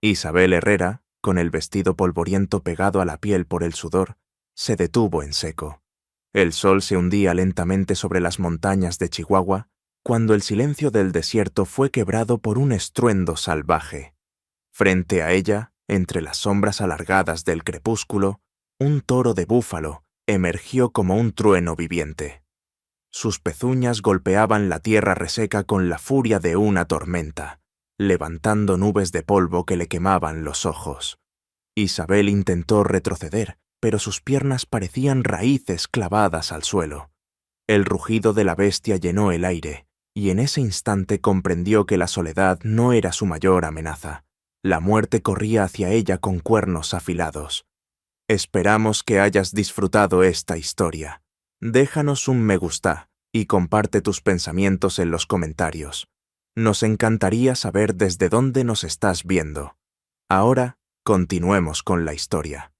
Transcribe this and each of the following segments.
Isabel Herrera, con el vestido polvoriento pegado a la piel por el sudor, se detuvo en seco. El sol se hundía lentamente sobre las montañas de Chihuahua cuando el silencio del desierto fue quebrado por un estruendo salvaje. Frente a ella, entre las sombras alargadas del crepúsculo, un toro de búfalo emergió como un trueno viviente. Sus pezuñas golpeaban la tierra reseca con la furia de una tormenta, levantando nubes de polvo que le quemaban los ojos. Isabel intentó retroceder, pero sus piernas parecían raíces clavadas al suelo. El rugido de la bestia llenó el aire, y en ese instante comprendió que la soledad no era su mayor amenaza. La muerte corría hacia ella con cuernos afilados. Esperamos que hayas disfrutado esta historia. Déjanos un me gusta y comparte tus pensamientos en los comentarios. Nos encantaría saber desde dónde nos estás viendo. Ahora, continuemos con la historia.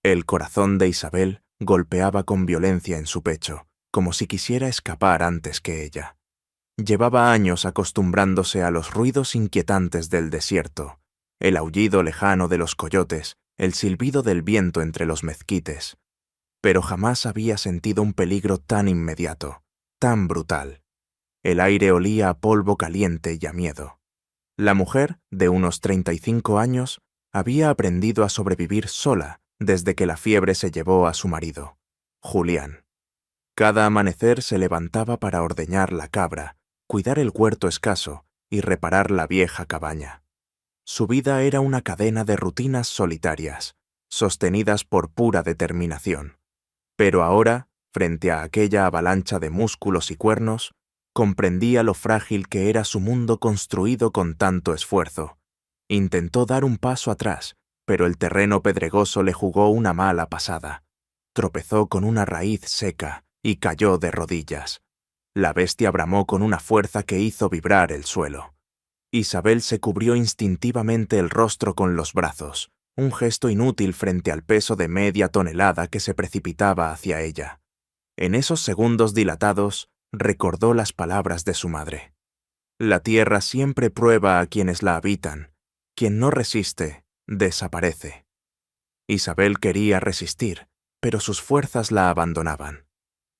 El corazón de Isabel golpeaba con violencia en su pecho, como si quisiera escapar antes que ella. Llevaba años acostumbrándose a los ruidos inquietantes del desierto, el aullido lejano de los coyotes, el silbido del viento entre los mezquites. Pero jamás había sentido un peligro tan inmediato, tan brutal. El aire olía a polvo caliente y a miedo. La mujer, de unos 35 años, había aprendido a sobrevivir sola desde que la fiebre se llevó a su marido, Julián. Cada amanecer se levantaba para ordeñar la cabra, cuidar el huerto escaso y reparar la vieja cabaña. Su vida era una cadena de rutinas solitarias, sostenidas por pura determinación. Pero ahora, frente a aquella avalancha de músculos y cuernos, comprendía lo frágil que era su mundo construido con tanto esfuerzo. Intentó dar un paso atrás, pero el terreno pedregoso le jugó una mala pasada. Tropezó con una raíz seca y cayó de rodillas. La bestia bramó con una fuerza que hizo vibrar el suelo. Isabel se cubrió instintivamente el rostro con los brazos, un gesto inútil frente al peso de media tonelada que se precipitaba hacia ella. En esos segundos dilatados, recordó las palabras de su madre. La tierra siempre prueba a quienes la habitan. Quien no resiste, desaparece. Isabel quería resistir, pero sus fuerzas la abandonaban.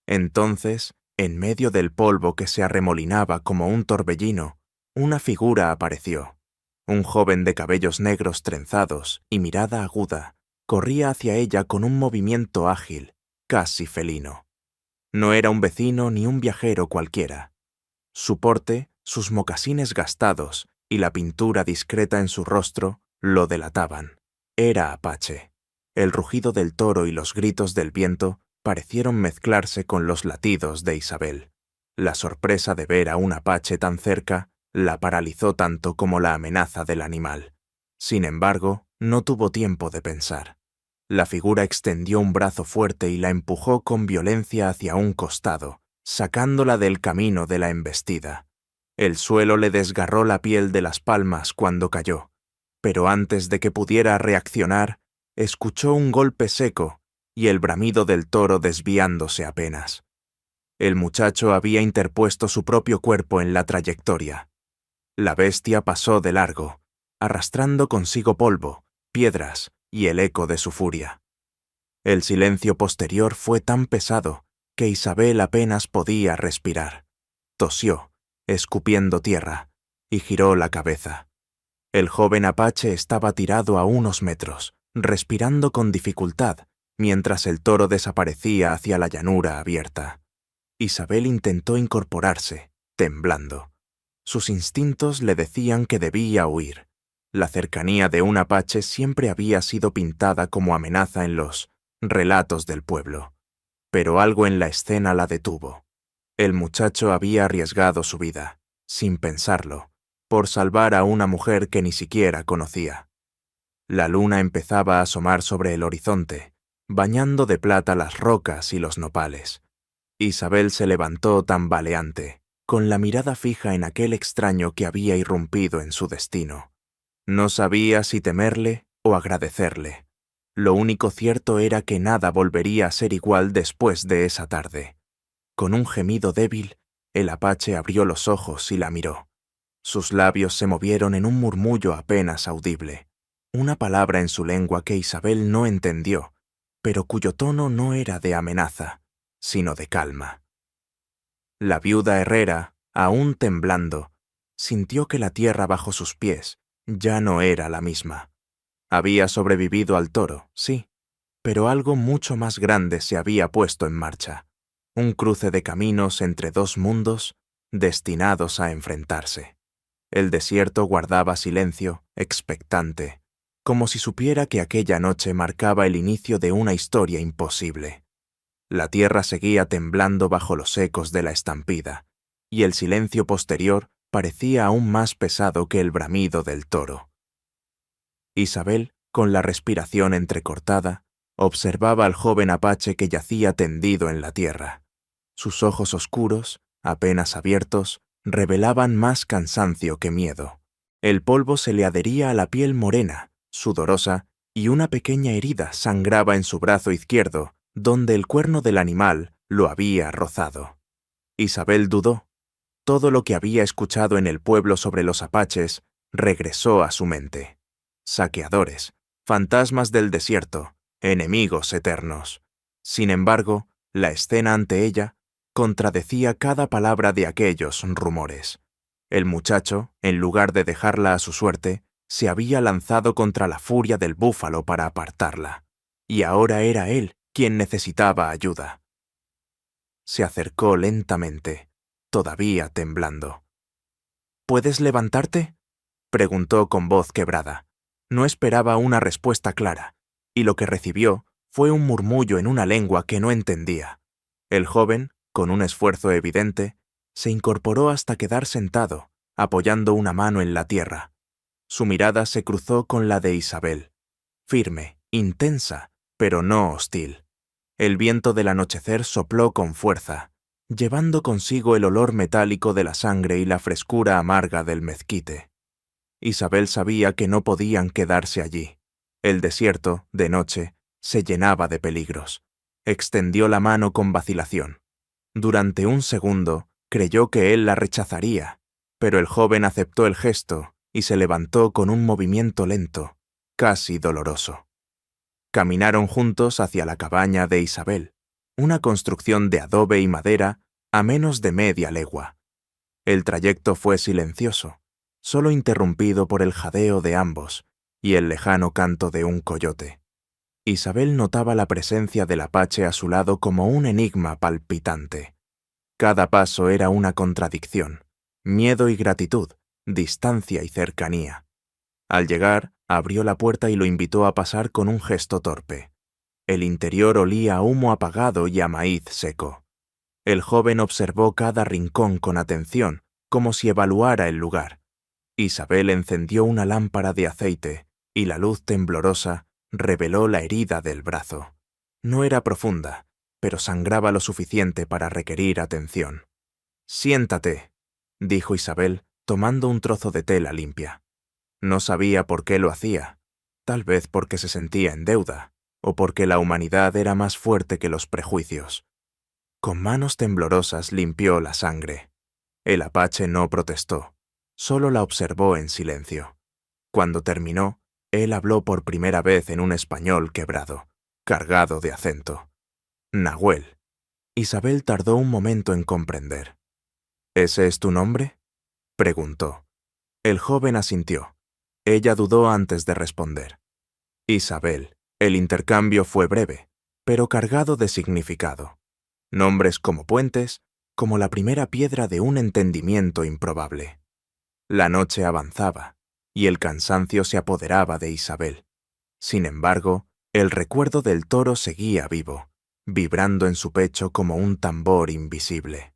Entonces, en medio del polvo que se arremolinaba como un torbellino, una figura apareció. Un joven de cabellos negros trenzados y mirada aguda corría hacia ella con un movimiento ágil, casi felino. No era un vecino ni un viajero cualquiera. Su porte, sus mocasines gastados y la pintura discreta en su rostro lo delataban. Era Apache. El rugido del toro y los gritos del viento parecieron mezclarse con los latidos de Isabel. La sorpresa de ver a un apache tan cerca la paralizó tanto como la amenaza del animal. Sin embargo, no tuvo tiempo de pensar. La figura extendió un brazo fuerte y la empujó con violencia hacia un costado, sacándola del camino de la embestida. El suelo le desgarró la piel de las palmas cuando cayó, pero antes de que pudiera reaccionar, escuchó un golpe seco y el bramido del toro desviándose apenas. El muchacho había interpuesto su propio cuerpo en la trayectoria. La bestia pasó de largo, arrastrando consigo polvo, piedras y el eco de su furia. El silencio posterior fue tan pesado que Isabel apenas podía respirar. Tosió, escupiendo tierra, y giró la cabeza. El joven apache estaba tirado a unos metros, respirando con dificultad, mientras el toro desaparecía hacia la llanura abierta. Isabel intentó incorporarse, temblando. Sus instintos le decían que debía huir. La cercanía de un apache siempre había sido pintada como amenaza en los relatos del pueblo. Pero algo en la escena la detuvo. El muchacho había arriesgado su vida, sin pensarlo, por salvar a una mujer que ni siquiera conocía. La luna empezaba a asomar sobre el horizonte, bañando de plata las rocas y los nopales. Isabel se levantó tambaleante, con la mirada fija en aquel extraño que había irrumpido en su destino. No sabía si temerle o agradecerle. Lo único cierto era que nada volvería a ser igual después de esa tarde. Con un gemido débil, el apache abrió los ojos y la miró. Sus labios se movieron en un murmullo apenas audible, una palabra en su lengua que Isabel no entendió, pero cuyo tono no era de amenaza, sino de calma. La viuda herrera, aún temblando, sintió que la tierra bajo sus pies ya no era la misma. Había sobrevivido al toro, sí, pero algo mucho más grande se había puesto en marcha, un cruce de caminos entre dos mundos destinados a enfrentarse. El desierto guardaba silencio, expectante, como si supiera que aquella noche marcaba el inicio de una historia imposible. La tierra seguía temblando bajo los ecos de la estampida, y el silencio posterior parecía aún más pesado que el bramido del toro. Isabel, con la respiración entrecortada, observaba al joven apache que yacía tendido en la tierra. Sus ojos oscuros, apenas abiertos, revelaban más cansancio que miedo. El polvo se le adhería a la piel morena, sudorosa, y una pequeña herida sangraba en su brazo izquierdo, donde el cuerno del animal lo había rozado. Isabel dudó. Todo lo que había escuchado en el pueblo sobre los apaches regresó a su mente. Saqueadores, fantasmas del desierto, enemigos eternos. Sin embargo, la escena ante ella contradecía cada palabra de aquellos rumores. El muchacho, en lugar de dejarla a su suerte, se había lanzado contra la furia del búfalo para apartarla, y ahora era él quien necesitaba ayuda. Se acercó lentamente, todavía temblando. ¿Puedes levantarte?, preguntó con voz quebrada. No esperaba una respuesta clara, y lo que recibió fue un murmullo en una lengua que no entendía. El joven, con un esfuerzo evidente, se incorporó hasta quedar sentado, apoyando una mano en la tierra. Su mirada se cruzó con la de Isabel, firme, intensa, pero no hostil. El viento del anochecer sopló con fuerza, llevando consigo el olor metálico de la sangre y la frescura amarga del mezquite. Isabel sabía que no podían quedarse allí. El desierto, de noche, se llenaba de peligros. Extendió la mano con vacilación. Durante un segundo, creyó que él la rechazaría, pero el joven aceptó el gesto y se levantó con un movimiento lento, casi doloroso. Caminaron juntos hacia la cabaña de Isabel, una construcción de adobe y madera a menos de media legua. El trayecto fue silencioso, solo interrumpido por el jadeo de ambos y el lejano canto de un coyote. Isabel notaba la presencia del apache a su lado como un enigma palpitante. Cada paso era una contradicción, miedo y gratitud, distancia y cercanía. Al llegar, abrió la puerta y lo invitó a pasar con un gesto torpe. El interior olía a humo apagado y a maíz seco. El joven observó cada rincón con atención, como si evaluara el lugar. Isabel encendió una lámpara de aceite, y la luz temblorosa reveló la herida del brazo. No era profunda, pero sangraba lo suficiente para requerir atención. «Siéntate», dijo Isabel, tomando un trozo de tela limpia. No sabía por qué lo hacía, tal vez porque se sentía en deuda, o porque la humanidad era más fuerte que los prejuicios. Con manos temblorosas limpió la sangre. El apache no protestó, solo la observó en silencio. Cuando terminó, él habló por primera vez en un español quebrado, cargado de acento. «Nahuel». Isabel tardó un momento en comprender. «¿Ese es tu nombre?», preguntó. El joven asintió. Ella dudó antes de responder. «Isabel». El intercambio fue breve, pero cargado de significado. Nombres como puentes, como la primera piedra de un entendimiento improbable. La noche avanzaba, y el cansancio se apoderaba de Isabel. Sin embargo, el recuerdo del toro seguía vivo, vibrando en su pecho como un tambor invisible.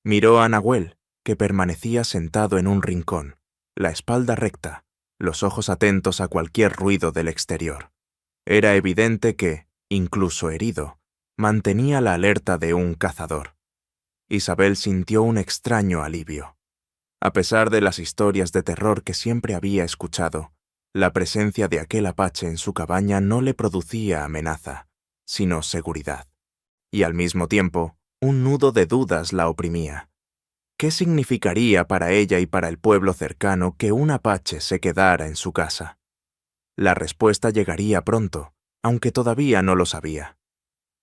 Miró a Nahuel, que permanecía sentado en un rincón, la espalda recta, los ojos atentos a cualquier ruido del exterior. Era evidente que, incluso herido, mantenía la alerta de un cazador. Isabel sintió un extraño alivio. A pesar de las historias de terror que siempre había escuchado, la presencia de aquel apache en su cabaña no le producía amenaza, sino seguridad. Y al mismo tiempo, un nudo de dudas la oprimía. ¿Qué significaría para ella y para el pueblo cercano que un apache se quedara en su casa? La respuesta llegaría pronto, aunque todavía no lo sabía.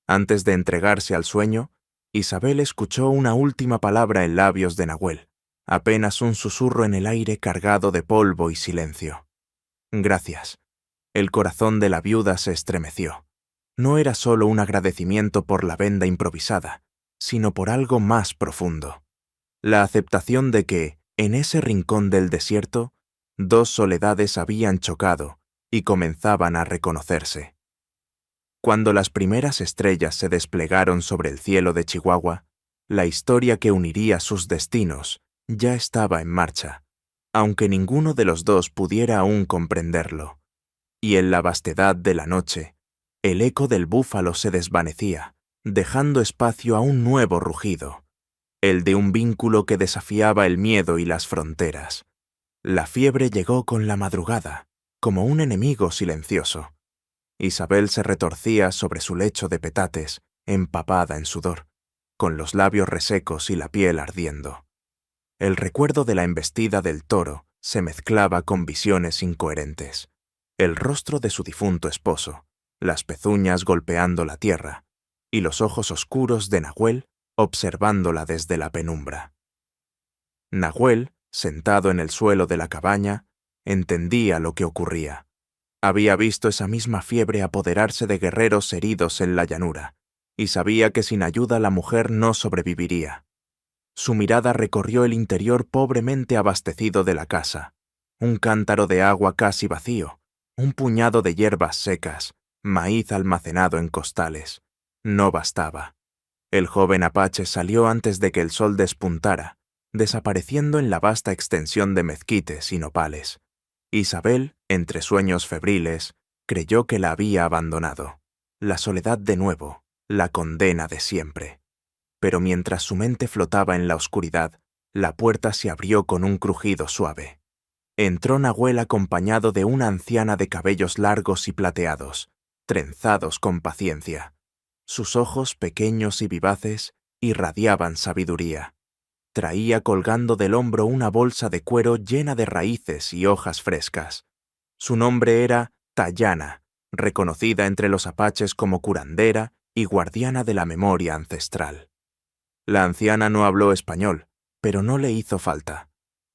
Antes de entregarse al sueño, Isabel escuchó una última palabra en labios de Nahuel, apenas un susurro en el aire cargado de polvo y silencio. Gracias. El corazón de la viuda se estremeció. No era solo un agradecimiento por la venda improvisada, sino por algo más profundo. La aceptación de que, en ese rincón del desierto, dos soledades habían chocado y comenzaban a reconocerse. Cuando las primeras estrellas se desplegaron sobre el cielo de Chihuahua, la historia que uniría sus destinos ya estaba en marcha, aunque ninguno de los dos pudiera aún comprenderlo. Y en la vastedad de la noche, el eco del búfalo se desvanecía, dejando espacio a un nuevo rugido, el de un vínculo que desafiaba el miedo y las fronteras. La fiebre llegó con la madrugada, como un enemigo silencioso. Isabel se retorcía sobre su lecho de petates, empapada en sudor, con los labios resecos y la piel ardiendo. El recuerdo de la embestida del toro se mezclaba con visiones incoherentes. El rostro de su difunto esposo, las pezuñas golpeando la tierra, y los ojos oscuros de Nahuel observándola desde la penumbra. Nahuel, sentado en el suelo de la cabaña, entendía lo que ocurría. Había visto esa misma fiebre apoderarse de guerreros heridos en la llanura, y sabía que sin ayuda la mujer no sobreviviría. Su mirada recorrió el interior pobremente abastecido de la casa, un cántaro de agua casi vacío, un puñado de hierbas secas, maíz almacenado en costales. No bastaba. El joven apache salió antes de que el sol despuntara, desapareciendo en la vasta extensión de mezquites y nopales. Isabel, entre sueños febriles, creyó que la había abandonado. La soledad de nuevo, la condena de siempre. Pero mientras su mente flotaba en la oscuridad, la puerta se abrió con un crujido suave. Entró Nahuel acompañado de una anciana de cabellos largos y plateados, trenzados con paciencia. Sus ojos pequeños y vivaces irradiaban sabiduría. Traía colgando del hombro una bolsa de cuero llena de raíces y hojas frescas. Su nombre era Tayana, reconocida entre los apaches como curandera y guardiana de la memoria ancestral. La anciana no habló español, pero no le hizo falta.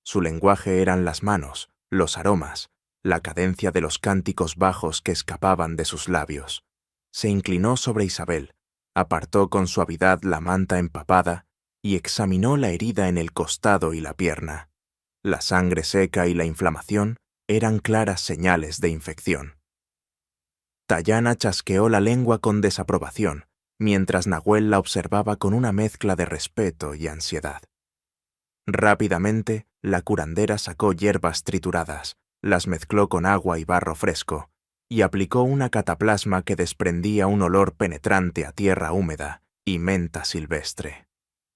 Su lenguaje eran las manos, los aromas, la cadencia de los cánticos bajos que escapaban de sus labios. Se inclinó sobre Isabel, apartó con suavidad la manta empapada y examinó la herida en el costado y la pierna. La sangre seca y la inflamación eran claras señales de infección. Tayana chasqueó la lengua con desaprobación, mientras Nahuel la observaba con una mezcla de respeto y ansiedad. Rápidamente, la curandera sacó hierbas trituradas, las mezcló con agua y barro fresco, y aplicó una cataplasma que desprendía un olor penetrante a tierra húmeda y menta silvestre.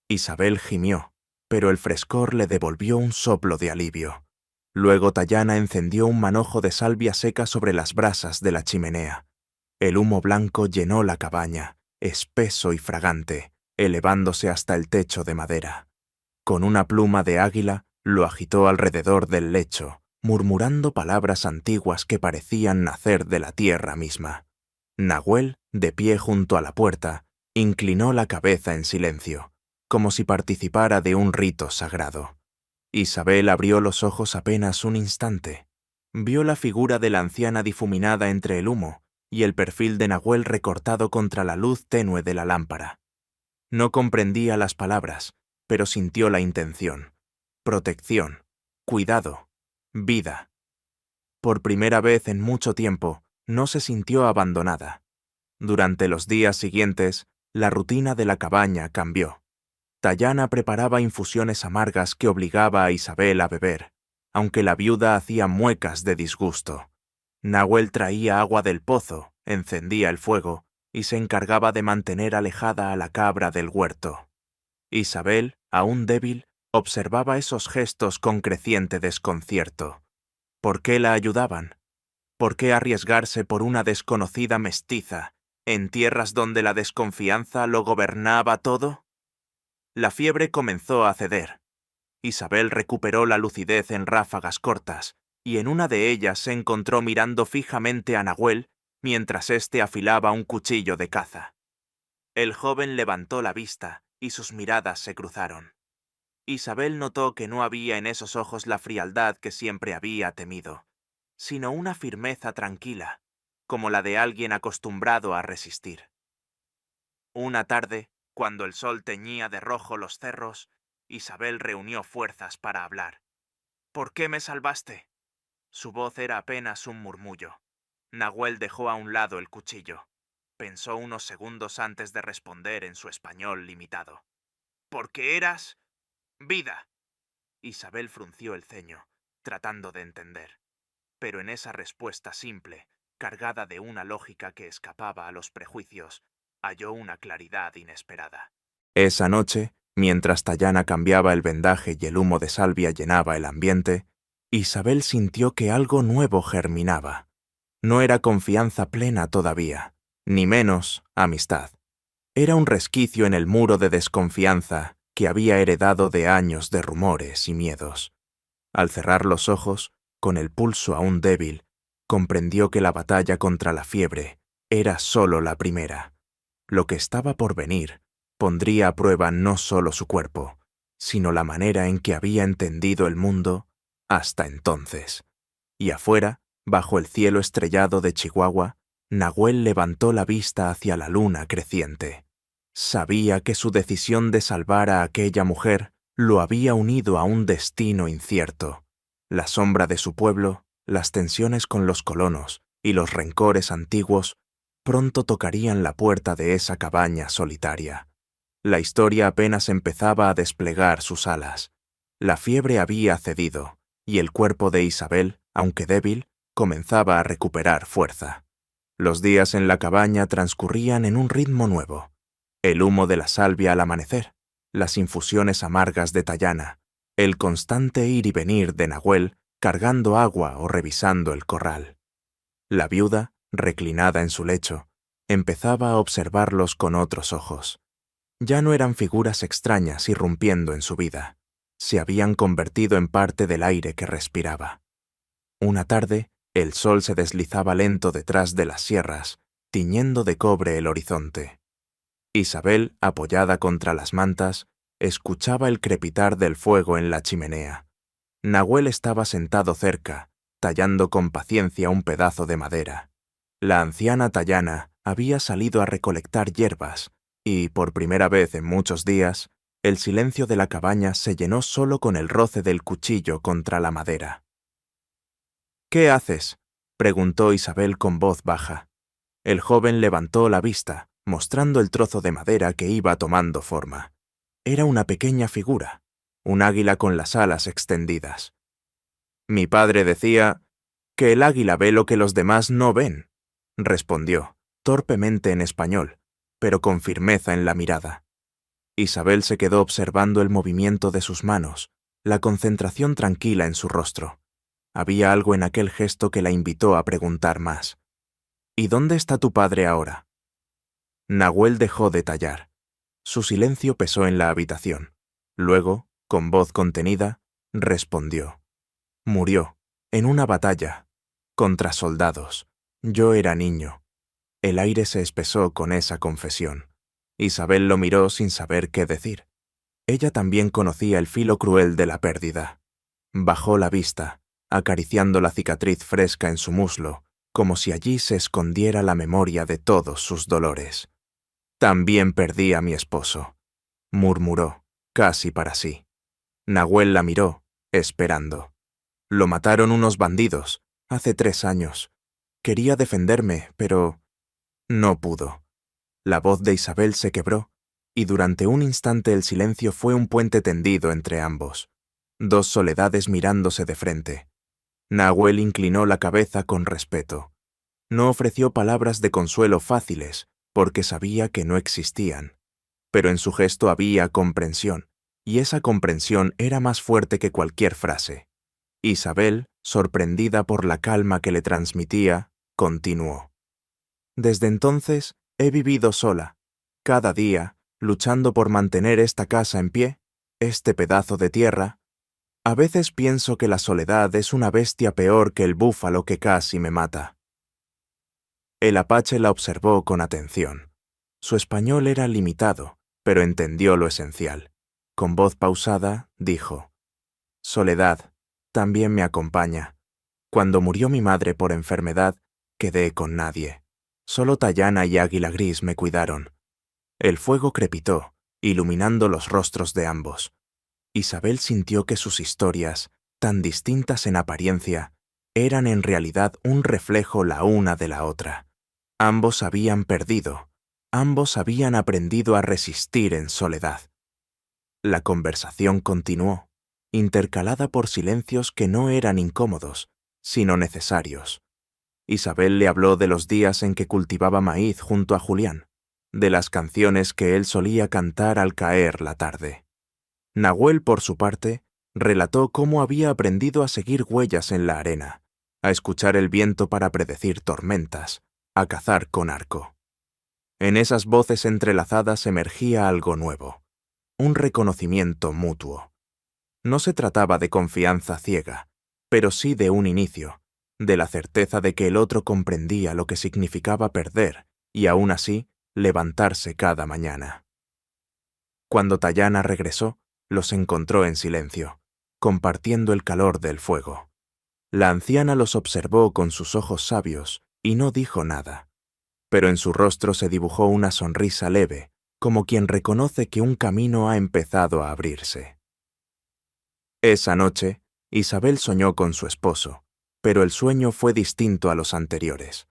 Isabel gimió, pero el frescor le devolvió un soplo de alivio. Luego Tayana encendió un manojo de salvia seca sobre las brasas de la chimenea. El humo blanco llenó la cabaña, espeso y fragante, elevándose hasta el techo de madera. Con una pluma de águila lo agitó alrededor del lecho, murmurando palabras antiguas que parecían nacer de la tierra misma. Nahuel, de pie junto a la puerta, inclinó la cabeza en silencio, como si participara de un rito sagrado. Isabel abrió los ojos apenas un instante. Vio la figura de la anciana difuminada entre el humo y el perfil de Nahuel recortado contra la luz tenue de la lámpara. No comprendía las palabras, pero sintió la intención. Protección, cuidado, vida. Por primera vez en mucho tiempo, no se sintió abandonada. Durante los días siguientes, la rutina de la cabaña cambió. Tayana preparaba infusiones amargas que obligaba a Isabel a beber, aunque la viuda hacía muecas de disgusto. Nahuel traía agua del pozo, encendía el fuego y se encargaba de mantener alejada a la cabra del huerto. Isabel, aún débil, observaba esos gestos con creciente desconcierto. ¿Por qué la ayudaban? ¿Por qué arriesgarse por una desconocida mestiza, en tierras donde la desconfianza lo gobernaba todo? La fiebre comenzó a ceder, Isabel recuperó la lucidez en ráfagas cortas, y en una de ellas se encontró mirando fijamente a Nahuel mientras éste afilaba un cuchillo de caza. El joven levantó la vista y sus miradas se cruzaron. Isabel notó que no había en esos ojos la frialdad que siempre había temido, sino una firmeza tranquila, como la de alguien acostumbrado a resistir. Una tarde, cuando el sol teñía de rojo los cerros, Isabel reunió fuerzas para hablar. «¿Por qué me salvaste?». Su voz era apenas un murmullo. Nahuel dejó a un lado el cuchillo. Pensó unos segundos antes de responder en su español limitado. «Porque eras... vida». Isabel frunció el ceño, tratando de entender. Pero en esa respuesta simple, cargada de una lógica que escapaba a los prejuicios, halló una claridad inesperada. Esa noche, mientras Tayana cambiaba el vendaje y el humo de salvia llenaba el ambiente, Isabel sintió que algo nuevo germinaba. No era confianza plena todavía, ni menos amistad. Era un resquicio en el muro de desconfianza que había heredado de años de rumores y miedos. Al cerrar los ojos, con el pulso aún débil, comprendió que la batalla contra la fiebre era solo la primera. Lo que estaba por venir pondría a prueba no solo su cuerpo, sino la manera en que había entendido el mundo hasta entonces. Y afuera, bajo el cielo estrellado de Chihuahua, Nahuel levantó la vista hacia la luna creciente. Sabía que su decisión de salvar a aquella mujer lo había unido a un destino incierto. La sombra de su pueblo, las tensiones con los colonos y los rencores antiguos pronto tocarían la puerta de esa cabaña solitaria. La historia apenas empezaba a desplegar sus alas. La fiebre había cedido, y el cuerpo de Isabel, aunque débil, comenzaba a recuperar fuerza. Los días en la cabaña transcurrían en un ritmo nuevo. El humo de la salvia al amanecer, las infusiones amargas de Tayana, el constante ir y venir de Nahuel cargando agua o revisando el corral. La viuda, reclinada en su lecho, empezaba a observarlos con otros ojos. Ya no eran figuras extrañas irrumpiendo en su vida. Se habían convertido en parte del aire que respiraba. Una tarde, el sol se deslizaba lento detrás de las sierras, tiñendo de cobre el horizonte. Isabel, apoyada contra las mantas, escuchaba el crepitar del fuego en la chimenea. Nahuel estaba sentado cerca, tallando con paciencia un pedazo de madera. La anciana Tayana había salido a recolectar hierbas, y, por primera vez en muchos días, el silencio de la cabaña se llenó solo con el roce del cuchillo contra la madera. «¿Qué haces?», preguntó Isabel con voz baja. El joven levantó la vista, mostrando el trozo de madera que iba tomando forma. Era una pequeña figura, un águila con las alas extendidas. «Mi padre decía que el águila ve lo que los demás no ven», respondió, torpemente en español, pero con firmeza en la mirada. Isabel se quedó observando el movimiento de sus manos, la concentración tranquila en su rostro. Había algo en aquel gesto que la invitó a preguntar más. «¿Y dónde está tu padre ahora?». Nahuel dejó de tallar. Su silencio pesó en la habitación. Luego, con voz contenida, respondió. «Murió, en una batalla, contra soldados. Yo era niño». El aire se espesó con esa confesión. Isabel lo miró sin saber qué decir. Ella también conocía el filo cruel de la pérdida. Bajó la vista, acariciando la cicatriz fresca en su muslo, como si allí se escondiera la memoria de todos sus dolores. «También perdí a mi esposo», murmuró, casi para sí. Nahuel la miró, esperando. «Lo mataron unos bandidos, hace 3 años. Quería defenderme, pero no pudo». La voz de Isabel se quebró, y durante un instante el silencio fue un puente tendido entre ambos. 2 soledades mirándose de frente. Nahuel inclinó la cabeza con respeto. No ofreció palabras de consuelo fáciles, porque sabía que no existían. Pero en su gesto había comprensión, y esa comprensión era más fuerte que cualquier frase. Isabel, sorprendida por la calma que le transmitía, continuó. «Desde entonces he vivido sola, cada día, luchando por mantener esta casa en pie, este pedazo de tierra, A veces pienso que la soledad es una bestia peor que el búfalo que casi me mata. El apache la observó con atención. Su español era limitado, pero entendió lo esencial. Con voz pausada, dijo: Soledad, también me acompaña. Cuando murió mi madre por enfermedad, quedé con nadie. Solo Tayana y Águila Gris me cuidaron. El fuego crepitó, iluminando los rostros de ambos. Isabel sintió que sus historias, tan distintas en apariencia, eran en realidad un reflejo la una de la otra. Ambos habían perdido, ambos habían aprendido a resistir en soledad. La conversación continuó, intercalada por silencios que no eran incómodos, sino necesarios. Isabel le habló de los días en que cultivaba maíz junto a Julián, de las canciones que él solía cantar al caer la tarde. Nahuel, por su parte, relató cómo había aprendido a seguir huellas en la arena, a escuchar el viento para predecir tormentas, a cazar con arco. En esas voces entrelazadas emergía algo nuevo, un reconocimiento mutuo. No se trataba de confianza ciega, pero sí de un inicio, de la certeza de que el otro comprendía lo que significaba perder y aún así levantarse cada mañana. Cuando Tayana regresó, los encontró en silencio, compartiendo el calor del fuego. La anciana los observó con sus ojos sabios y no dijo nada, pero en su rostro se dibujó una sonrisa leve, como quien reconoce que un camino ha empezado a abrirse. Esa noche, Isabel soñó con su esposo, pero el sueño fue distinto a los anteriores.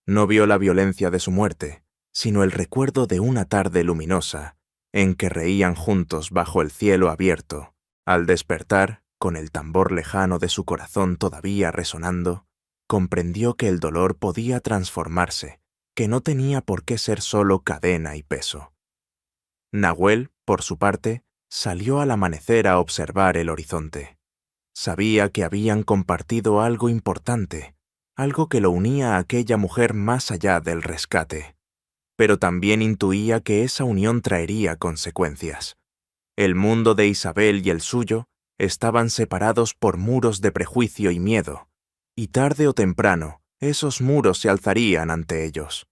No vio la violencia de su muerte, sino el recuerdo de una tarde luminosa, en que reían juntos bajo el cielo abierto. Al despertar, con el tambor lejano de su corazón todavía resonando, comprendió que el dolor podía transformarse, que no tenía por qué ser solo cadena y peso. Nahuel, por su parte, salió al amanecer a observar el horizonte. Sabía que habían compartido algo importante, algo que lo unía a aquella mujer más allá del rescate. Pero también intuía que esa unión traería consecuencias. El mundo de Isabel y el suyo estaban separados por muros de prejuicio y miedo, y tarde o temprano esos muros se alzarían ante ellos.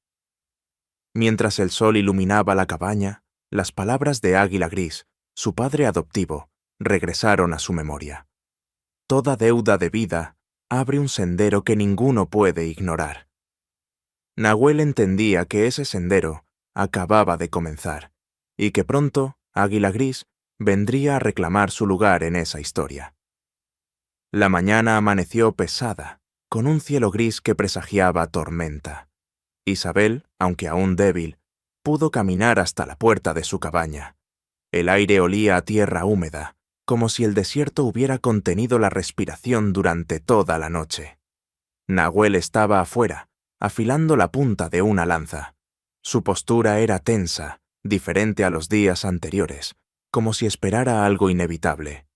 Mientras el sol iluminaba la cabaña, las palabras de Águila Gris, su padre adoptivo, regresaron a su memoria. Toda deuda de vida abre un sendero que ninguno puede ignorar. Nahuel entendía que ese sendero acababa de comenzar, y que pronto Águila Gris vendría a reclamar su lugar en esa historia. La mañana amaneció pesada, con un cielo gris que presagiaba tormenta. Isabel, aunque aún débil, pudo caminar hasta la puerta de su cabaña. El aire olía a tierra húmeda, como si el desierto hubiera contenido la respiración durante toda la noche. Nahuel estaba afuera, afilando la punta de una lanza. Su postura era tensa, diferente a los días anteriores, como si esperara algo inevitable.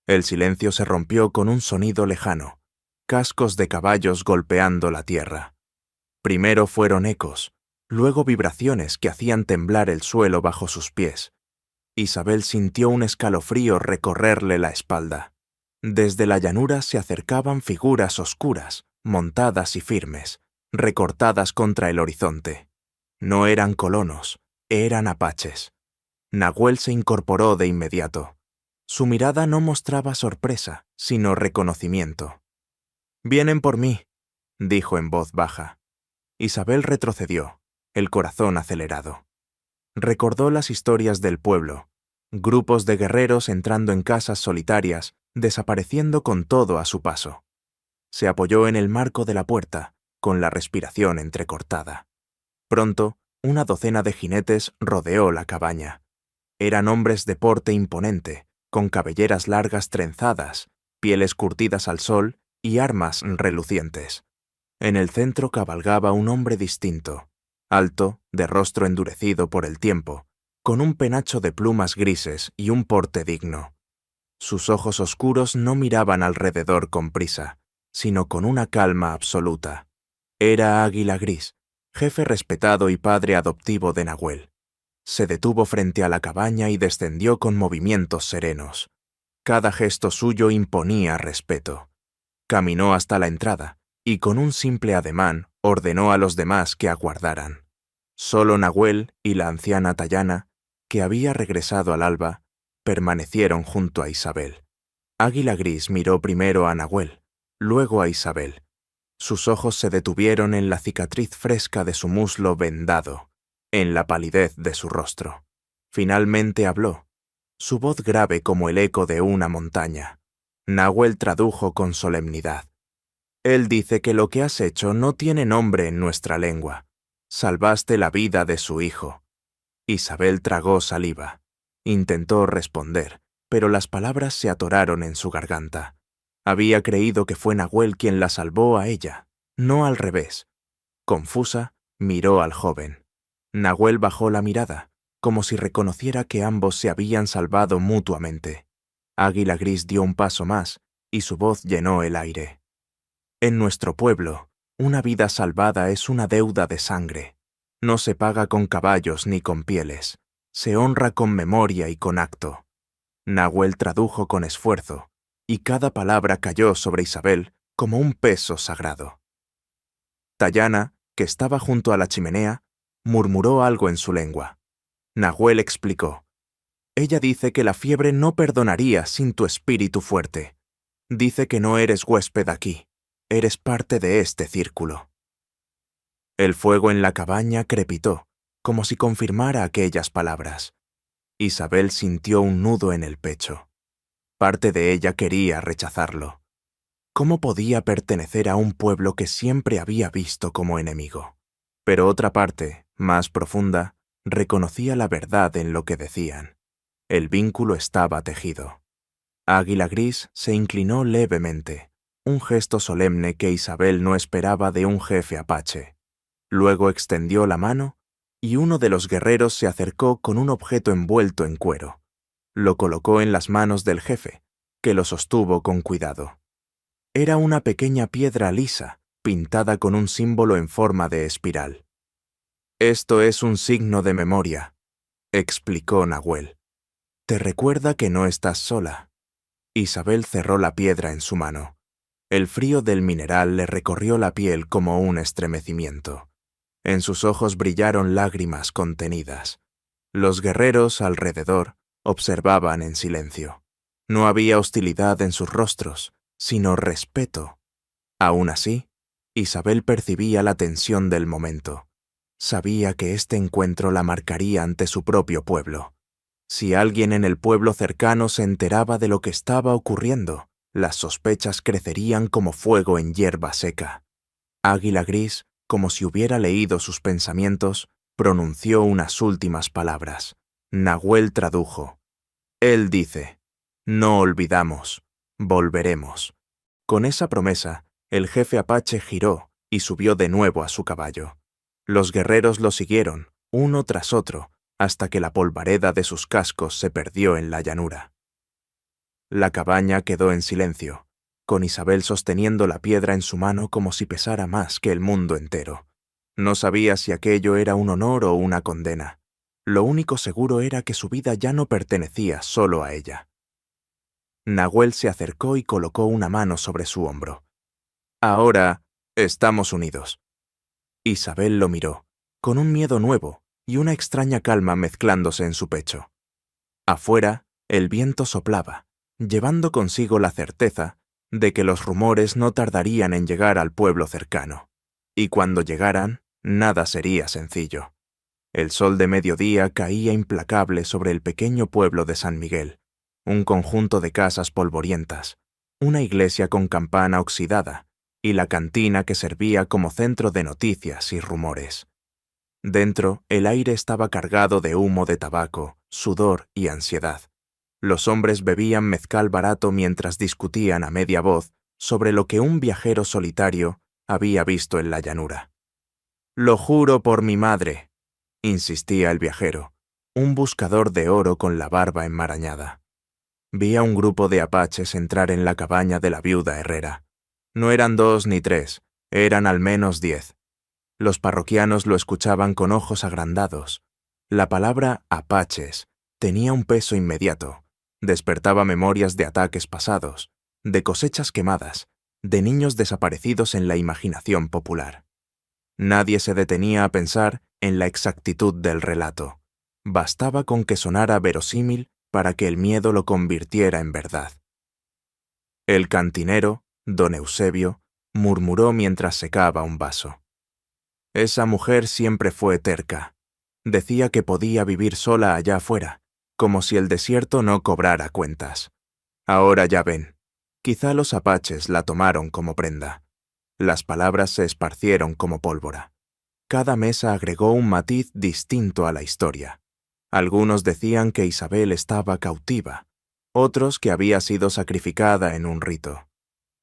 El silencio se rompió con un sonido lejano, cascos de caballos golpeando la tierra. Primero fueron ecos, luego vibraciones que hacían temblar el suelo bajo sus pies. Isabel sintió un escalofrío recorrerle la espalda. Desde la llanura se acercaban figuras oscuras, montadas y firmes, recortadas contra el horizonte. No eran colonos, eran apaches. Nahuel se incorporó de inmediato. Su mirada no mostraba sorpresa, sino reconocimiento. «Vienen por mí», dijo en voz baja. Isabel retrocedió, el corazón acelerado. Recordó las historias del pueblo, grupos de guerreros entrando en casas solitarias, desapareciendo con todo a su paso. Se apoyó en el marco de la puerta, con la respiración entrecortada. Pronto, una docena de jinetes rodeó la cabaña. Eran hombres de porte imponente, con cabelleras largas trenzadas, pieles curtidas al sol y armas relucientes. En el centro cabalgaba un hombre distinto, alto, de rostro endurecido por el tiempo, con un penacho de plumas grises y un porte digno. Sus ojos oscuros no miraban alrededor con prisa, sino con una calma absoluta. Era Águila Gris, jefe respetado y padre adoptivo de Nahuel. Se detuvo frente a la cabaña y descendió con movimientos serenos. Cada gesto suyo imponía respeto. Caminó hasta la entrada y con un simple ademán ordenó a los demás que aguardaran. Solo Nahuel y la anciana Tayana, que había regresado al alba, permanecieron junto a Isabel. Águila Gris miró primero a Nahuel, luego a Isabel. Sus ojos se detuvieron en la cicatriz fresca de su muslo vendado, en la palidez de su rostro. Finalmente habló, su voz grave como el eco de una montaña. Nahuel tradujo con solemnidad. Él dice que lo que has hecho no tiene nombre en nuestra lengua. Salvaste la vida de su hijo. Isabel tragó saliva. Intentó responder, pero las palabras se atoraron en su garganta. Había creído que fue Nahuel quien la salvó a ella, no al revés. Confusa, miró al joven. Nahuel bajó la mirada, como si reconociera que ambos se habían salvado mutuamente. Águila Gris dio un paso más, y su voz llenó el aire. En nuestro pueblo, una vida salvada es una deuda de sangre. No se paga con caballos ni con pieles. Se honra con memoria y con acto. Nahuel tradujo con esfuerzo, y cada palabra cayó sobre Isabel como un peso sagrado. Tayana, que estaba junto a la chimenea, murmuró algo en su lengua. Nahuel explicó. Ella dice que la fiebre no perdonaría sin tu espíritu fuerte. Dice que no eres huésped aquí. Eres parte de este círculo. El fuego en la cabaña crepitó, como si confirmara aquellas palabras. Isabel sintió un nudo en el pecho. Parte de ella quería rechazarlo. ¿Cómo podía pertenecer a un pueblo que siempre había visto como enemigo? Pero otra parte, más profunda, reconocía la verdad en lo que decían. El vínculo estaba tejido. Águila Gris se inclinó levemente, un gesto solemne que Isabel no esperaba de un jefe apache. Luego extendió la mano y uno de los guerreros se acercó con un objeto envuelto en cuero. Lo colocó en las manos del jefe, que lo sostuvo con cuidado. Era una pequeña piedra lisa, pintada con un símbolo en forma de espiral. Esto es un signo de memoria, explicó Nahuel. Te recuerda que no estás sola. Isabel cerró la piedra en su mano. El frío del mineral le recorrió la piel como un estremecimiento. En sus ojos brillaron lágrimas contenidas. Los guerreros alrededor observaban en silencio. No había hostilidad en sus rostros, sino respeto. Aún así, Isabel percibía la tensión del momento. Sabía que este encuentro la marcaría ante su propio pueblo. Si alguien en el pueblo cercano se enteraba de lo que estaba ocurriendo, las sospechas crecerían como fuego en hierba seca. Águila Gris, como si hubiera leído sus pensamientos, pronunció unas últimas palabras. Nahuel tradujo. Él dice, no olvidamos, volveremos. Con esa promesa, el jefe apache giró y subió de nuevo a su caballo. Los guerreros lo siguieron, uno tras otro, hasta que la polvareda de sus cascos se perdió en la llanura. La cabaña quedó en silencio, con Isabel sosteniendo la piedra en su mano como si pesara más que el mundo entero. No sabía si aquello era un honor o una condena. Lo único seguro era que su vida ya no pertenecía solo a ella. Nahuel se acercó y colocó una mano sobre su hombro. Ahora estamos unidos. Isabel lo miró, con un miedo nuevo y una extraña calma mezclándose en su pecho. Afuera, el viento soplaba, llevando consigo la certeza de que los rumores no tardarían en llegar al pueblo cercano. Y cuando llegaran, nada sería sencillo. El sol de mediodía caía implacable sobre el pequeño pueblo de San Miguel, un conjunto de casas polvorientas, una iglesia con campana oxidada y la cantina que servía como centro de noticias y rumores. Dentro, el aire estaba cargado de humo de tabaco, sudor y ansiedad. Los hombres bebían mezcal barato mientras discutían a media voz sobre lo que un viajero solitario había visto en la llanura. «Lo juro por mi madre», insistía el viajero, un buscador de oro con la barba enmarañada. Vi a un grupo de apaches entrar en la cabaña de la viuda Herrera. No eran 2 ni 3, eran al menos 10. Los parroquianos lo escuchaban con ojos agrandados. La palabra apaches tenía un peso inmediato. Despertaba memorias de ataques pasados, de cosechas quemadas, de niños desaparecidos en la imaginación popular. Nadie se detenía a pensar en la exactitud del relato. Bastaba con que sonara verosímil para que el miedo lo convirtiera en verdad. El cantinero, don Eusebio, murmuró mientras secaba un vaso. Esa mujer siempre fue terca. Decía que podía vivir sola allá afuera, como si el desierto no cobrara cuentas. Ahora ya ven, quizá los apaches la tomaron como prenda. Las palabras se esparcieron como pólvora. Cada mesa agregó un matiz distinto a la historia. Algunos decían que Isabel estaba cautiva, otros que había sido sacrificada en un rito.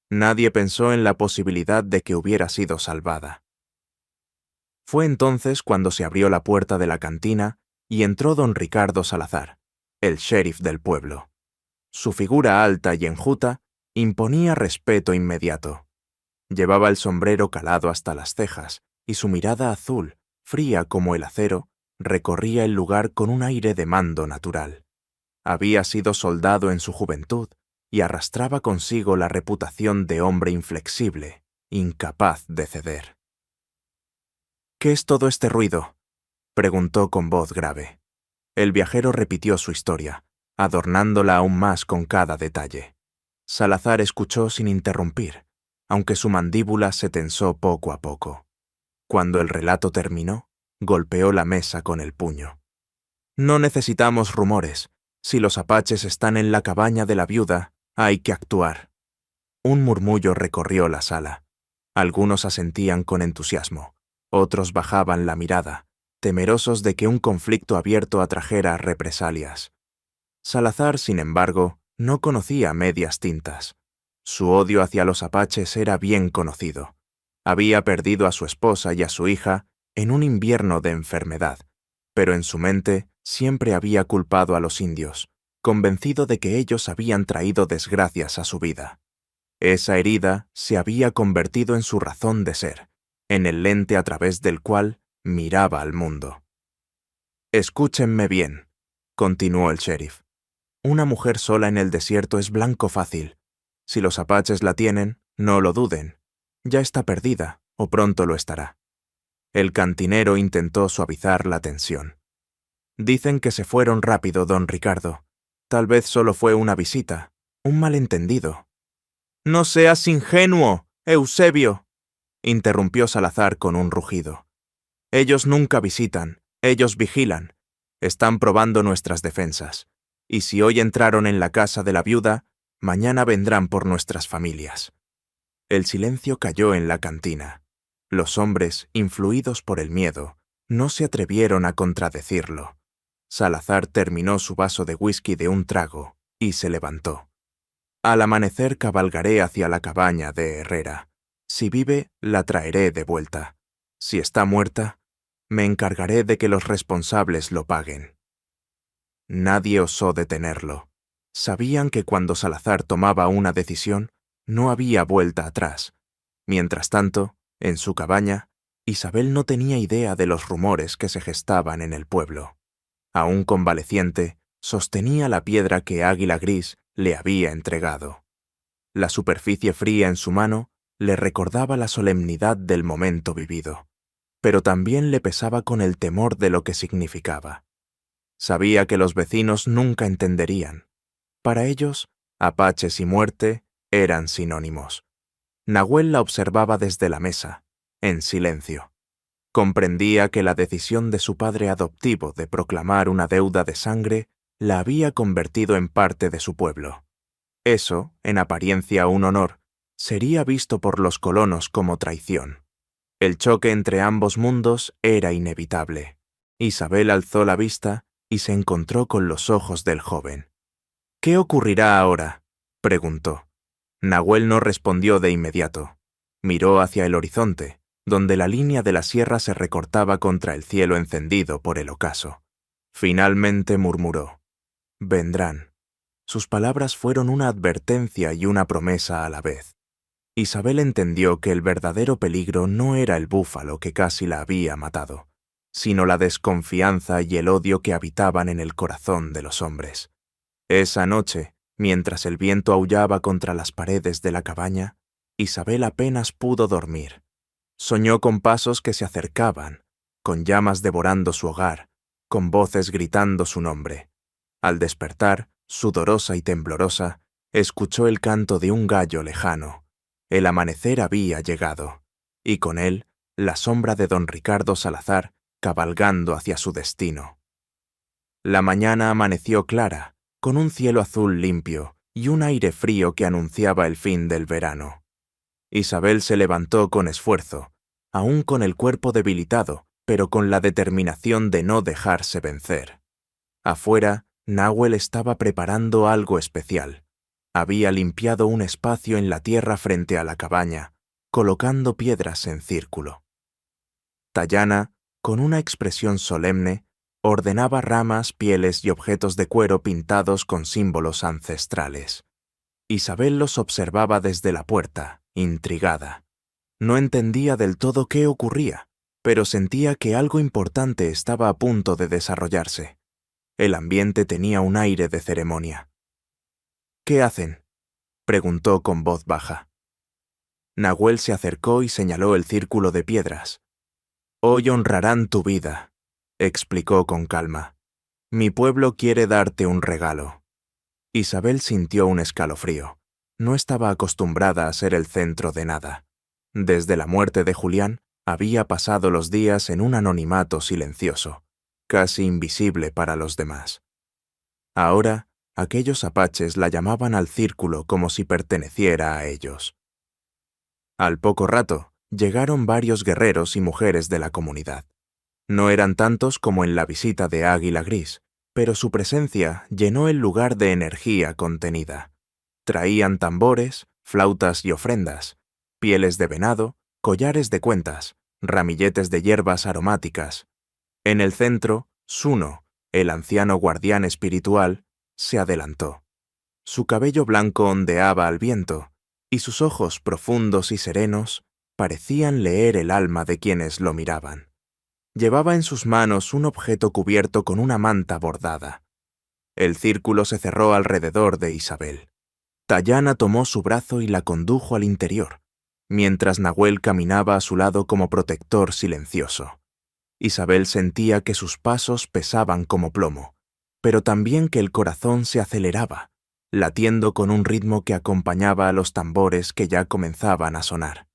Nadie pensó en la posibilidad de que hubiera sido salvada. Fue entonces cuando se abrió la puerta de la cantina y entró don Ricardo Salazar, el sheriff del pueblo. Su figura alta y enjuta imponía respeto inmediato. Llevaba el sombrero calado hasta las cejas y su mirada azul, fría como el acero, recorría el lugar con un aire de mando natural. Había sido soldado en su juventud y arrastraba consigo la reputación de hombre inflexible, incapaz de ceder. «¿Qué es todo este ruido?», preguntó con voz grave. El viajero repitió su historia, adornándola aún más con cada detalle. Salazar escuchó sin interrumpir, aunque su mandíbula se tensó poco a poco. Cuando el relato terminó, golpeó la mesa con el puño. «No necesitamos rumores. Si los apaches están en la cabaña de la viuda, hay que actuar». Un murmullo recorrió la sala. Algunos asentían con entusiasmo, otros bajaban la mirada, temerosos de que un conflicto abierto atrajera represalias. Salazar, sin embargo, no conocía medias tintas. Su odio hacia los apaches era bien conocido. Había perdido a su esposa y a su hija en un invierno de enfermedad, pero en su mente siempre había culpado a los indios, convencido de que ellos habían traído desgracias a su vida. Esa herida se había convertido en su razón de ser, en el lente a través del cual miraba al mundo. «Escúchenme bien», continuó el sheriff. «Una mujer sola en el desierto es blanco fácil. Si los apaches la tienen, no lo duden. Ya está perdida, o pronto lo estará». El cantinero intentó suavizar la tensión. «Dicen que se fueron rápido, don Ricardo. Tal vez solo fue una visita, un malentendido». «No seas ingenuo, Eusebio», interrumpió Salazar con un rugido. «Ellos nunca visitan, ellos vigilan. Están probando nuestras defensas. Y si hoy entraron en la casa de la viuda, mañana vendrán por nuestras familias». El silencio cayó en la cantina. Los hombres, influidos por el miedo, no se atrevieron a contradecirlo. Salazar terminó su vaso de whisky de un trago y se levantó. «Al amanecer cabalgaré hacia la cabaña de Herrera. Si vive, la traeré de vuelta. Si está muerta, me encargaré de que los responsables lo paguen». Nadie osó detenerlo. Sabían que cuando Salazar tomaba una decisión, no había vuelta atrás. Mientras tanto, en su cabaña, Isabel no tenía idea de los rumores que se gestaban en el pueblo. Aún convaleciente, sostenía la piedra que Águila Gris le había entregado. La superficie fría en su mano le recordaba la solemnidad del momento vivido, pero también le pesaba con el temor de lo que significaba. Sabía que los vecinos nunca entenderían. Para ellos, apaches y muerte eran sinónimos. Nahuel la observaba desde la mesa, en silencio. Comprendía que la decisión de su padre adoptivo de proclamar una deuda de sangre la había convertido en parte de su pueblo. Eso, en apariencia un honor, sería visto por los colonos como traición. El choque entre ambos mundos era inevitable. Isabel alzó la vista y se encontró con los ojos del joven. «¿Qué ocurrirá ahora?», preguntó. Nahuel no respondió de inmediato. Miró hacia el horizonte, donde la línea de la sierra se recortaba contra el cielo encendido por el ocaso. Finalmente murmuró: «Vendrán». Sus palabras fueron una advertencia y una promesa a la vez. Isabel entendió que el verdadero peligro no era el búfalo que casi la había matado, sino la desconfianza y el odio que habitaban en el corazón de los hombres. Esa noche, mientras el viento aullaba contra las paredes de la cabaña, Isabel apenas pudo dormir. Soñó con pasos que se acercaban, con llamas devorando su hogar, con voces gritando su nombre. Al despertar, sudorosa y temblorosa, escuchó el canto de un gallo lejano. El amanecer había llegado, y con él la sombra de don Ricardo Salazar cabalgando hacia su destino. La mañana amaneció clara, con un cielo azul limpio y un aire frío que anunciaba el fin del verano. Isabel se levantó con esfuerzo, aún con el cuerpo debilitado, pero con la determinación de no dejarse vencer. Afuera, Nahuel estaba preparando algo especial. Había limpiado un espacio en la tierra frente a la cabaña, colocando piedras en círculo. Tayana, con una expresión solemne, ordenaba ramas, pieles y objetos de cuero pintados con símbolos ancestrales. Isabel los observaba desde la puerta, intrigada. No entendía del todo qué ocurría, pero sentía que algo importante estaba a punto de desarrollarse. El ambiente tenía un aire de ceremonia. «¿Qué hacen?», preguntó con voz baja. Nahuel se acercó y señaló el círculo de piedras. «Hoy honrarán tu vida», explicó con calma. «Mi pueblo quiere darte un regalo». Isabel sintió un escalofrío. No estaba acostumbrada a ser el centro de nada. Desde la muerte de Julián, había pasado los días en un anonimato silencioso, casi invisible para los demás. Ahora, aquellos apaches la llamaban al círculo como si perteneciera a ellos. Al poco rato, llegaron varios guerreros y mujeres de la comunidad. No eran tantos como en la visita de Águila Gris, pero su presencia llenó el lugar de energía contenida. Traían tambores, flautas y ofrendas, pieles de venado, collares de cuentas, ramilletes de hierbas aromáticas. En el centro, Suno, el anciano guardián espiritual, se adelantó. Su cabello blanco ondeaba al viento, y sus ojos profundos y serenos parecían leer el alma de quienes lo miraban. Llevaba en sus manos un objeto cubierto con una manta bordada. El círculo se cerró alrededor de Isabel. Tayana tomó su brazo y la condujo al interior, mientras Nahuel caminaba a su lado como protector silencioso. Isabel sentía que sus pasos pesaban como plomo, pero también que el corazón se aceleraba, latiendo con un ritmo que acompañaba a los tambores que ya comenzaban a sonar.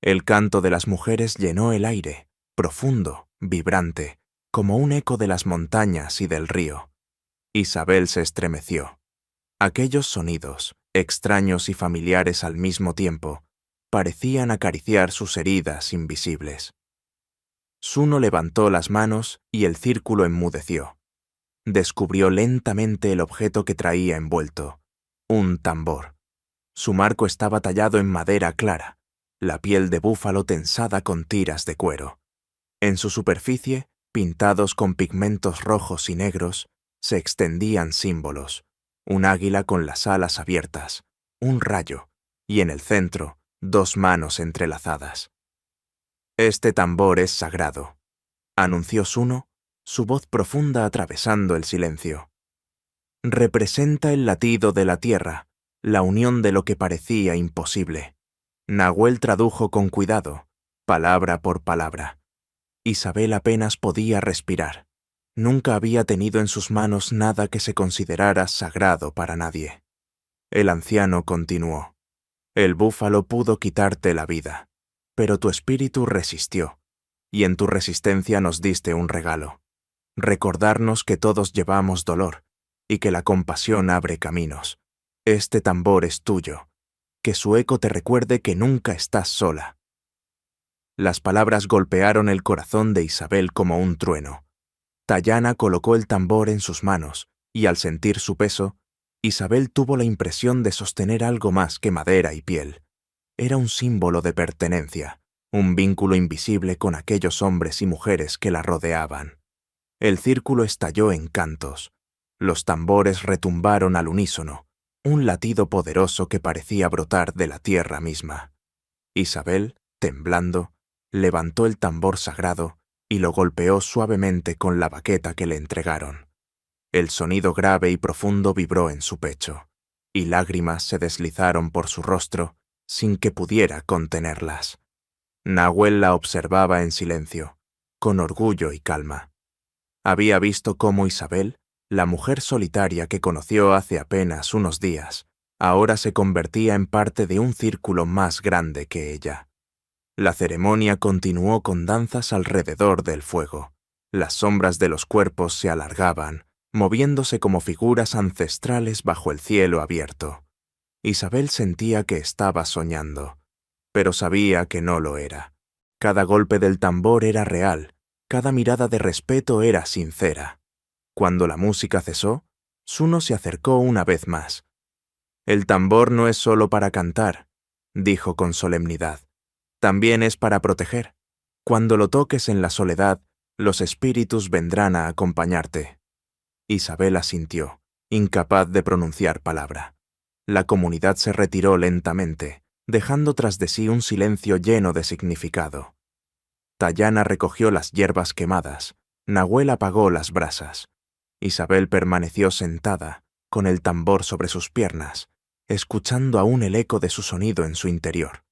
El canto de las mujeres llenó el aire, profundo, vibrante, como un eco de las montañas y del río. Isabel se estremeció. Aquellos sonidos, extraños y familiares al mismo tiempo, parecían acariciar sus heridas invisibles. Suno levantó las manos y el círculo enmudeció. Descubrió lentamente el objeto que traía envuelto, un tambor. Su marco estaba tallado en madera clara, la piel de búfalo tensada con tiras de cuero. En su superficie, pintados con pigmentos rojos y negros, se extendían símbolos: un águila con las alas abiertas, un rayo, y en el centro, dos manos entrelazadas. «Este tambor es sagrado», anunció Suno, su voz profunda atravesando el silencio. «Representa el latido de la tierra, la unión de lo que parecía imposible». Nahuel tradujo con cuidado, palabra por palabra. Isabel apenas podía respirar. Nunca había tenido en sus manos nada que se considerara sagrado para nadie. El anciano continuó: «El búfalo pudo quitarte la vida, pero tu espíritu resistió, y en tu resistencia nos diste un regalo: recordarnos que todos llevamos dolor, y que la compasión abre caminos. Este tambor es tuyo, que su eco te recuerde que nunca estás sola». Las palabras golpearon el corazón de Isabel como un trueno. Tayana colocó el tambor en sus manos, y al sentir su peso, Isabel tuvo la impresión de sostener algo más que madera y piel. Era un símbolo de pertenencia, un vínculo invisible con aquellos hombres y mujeres que la rodeaban. El círculo estalló en cantos. Los tambores retumbaron al unísono, un latido poderoso que parecía brotar de la tierra misma. Isabel, temblando, levantó el tambor sagrado y lo golpeó suavemente con la baqueta que le entregaron. El sonido grave y profundo vibró en su pecho, y lágrimas se deslizaron por su rostro sin que pudiera contenerlas. Nahuel la observaba en silencio, con orgullo y calma. Había visto cómo Isabel, la mujer solitaria que conoció hace apenas unos días, ahora se convertía en parte de un círculo más grande que ella. La ceremonia continuó con danzas alrededor del fuego. Las sombras de los cuerpos se alargaban, moviéndose como figuras ancestrales bajo el cielo abierto. Isabel sentía que estaba soñando, pero sabía que no lo era. Cada golpe del tambor era real, cada mirada de respeto era sincera. Cuando la música cesó, Suno se acercó una vez más. «El tambor no es solo para cantar», dijo con solemnidad. «También es para proteger. Cuando lo toques en la soledad, los espíritus vendrán a acompañarte». Isabel asintió, incapaz de pronunciar palabra. La comunidad se retiró lentamente, dejando tras de sí un silencio lleno de significado. Tayana recogió las hierbas quemadas, Nahuel apagó las brasas. Isabel permaneció sentada, con el tambor sobre sus piernas, escuchando aún el eco de su sonido en su interior.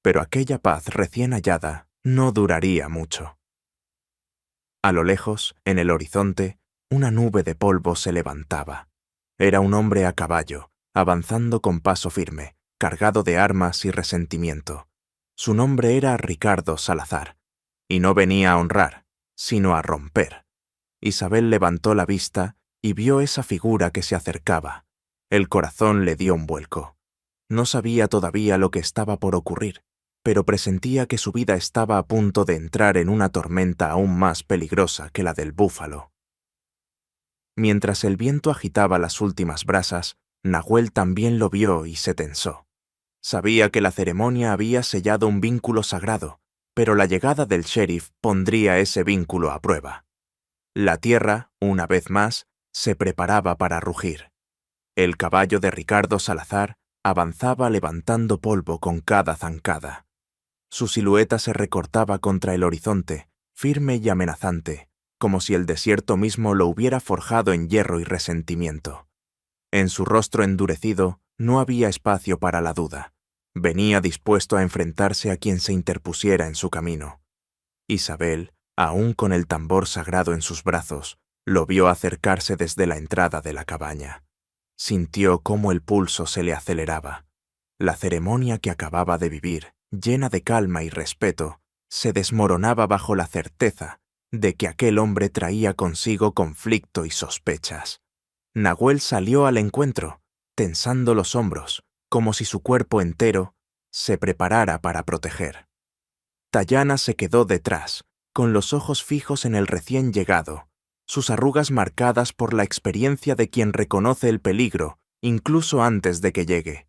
Pero aquella paz recién hallada no duraría mucho. A lo lejos, en el horizonte, una nube de polvo se levantaba. Era un hombre a caballo, avanzando con paso firme, cargado de armas y resentimiento. Su nombre era Ricardo Salazar, y no venía a honrar, sino a romper. Isabel levantó la vista y vio esa figura que se acercaba. El corazón le dio un vuelco. No sabía todavía lo que estaba por ocurrir, pero presentía que su vida estaba a punto de entrar en una tormenta aún más peligrosa que la del búfalo. Mientras el viento agitaba las últimas brasas, Nahuel también lo vio y se tensó. Sabía que la ceremonia había sellado un vínculo sagrado, pero la llegada del sheriff pondría ese vínculo a prueba. La tierra, una vez más, se preparaba para rugir. El caballo de Ricardo Salazar avanzaba levantando polvo con cada zancada. Su silueta se recortaba contra el horizonte, firme y amenazante, como si el desierto mismo lo hubiera forjado en hierro y resentimiento. En su rostro endurecido no había espacio para la duda. Venía dispuesto a enfrentarse a quien se interpusiera en su camino. Isabel, aún con el tambor sagrado en sus brazos, lo vio acercarse desde la entrada de la cabaña. Sintió cómo el pulso se le aceleraba. La ceremonia que acababa de vivir, llena de calma y respeto, se desmoronaba bajo la certeza de que aquel hombre traía consigo conflicto y sospechas. Nahuel salió al encuentro, tensando los hombros, como si su cuerpo entero se preparara para proteger. Tayana se quedó detrás, con los ojos fijos en el recién llegado, sus arrugas marcadas por la experiencia de quien reconoce el peligro incluso antes de que llegue.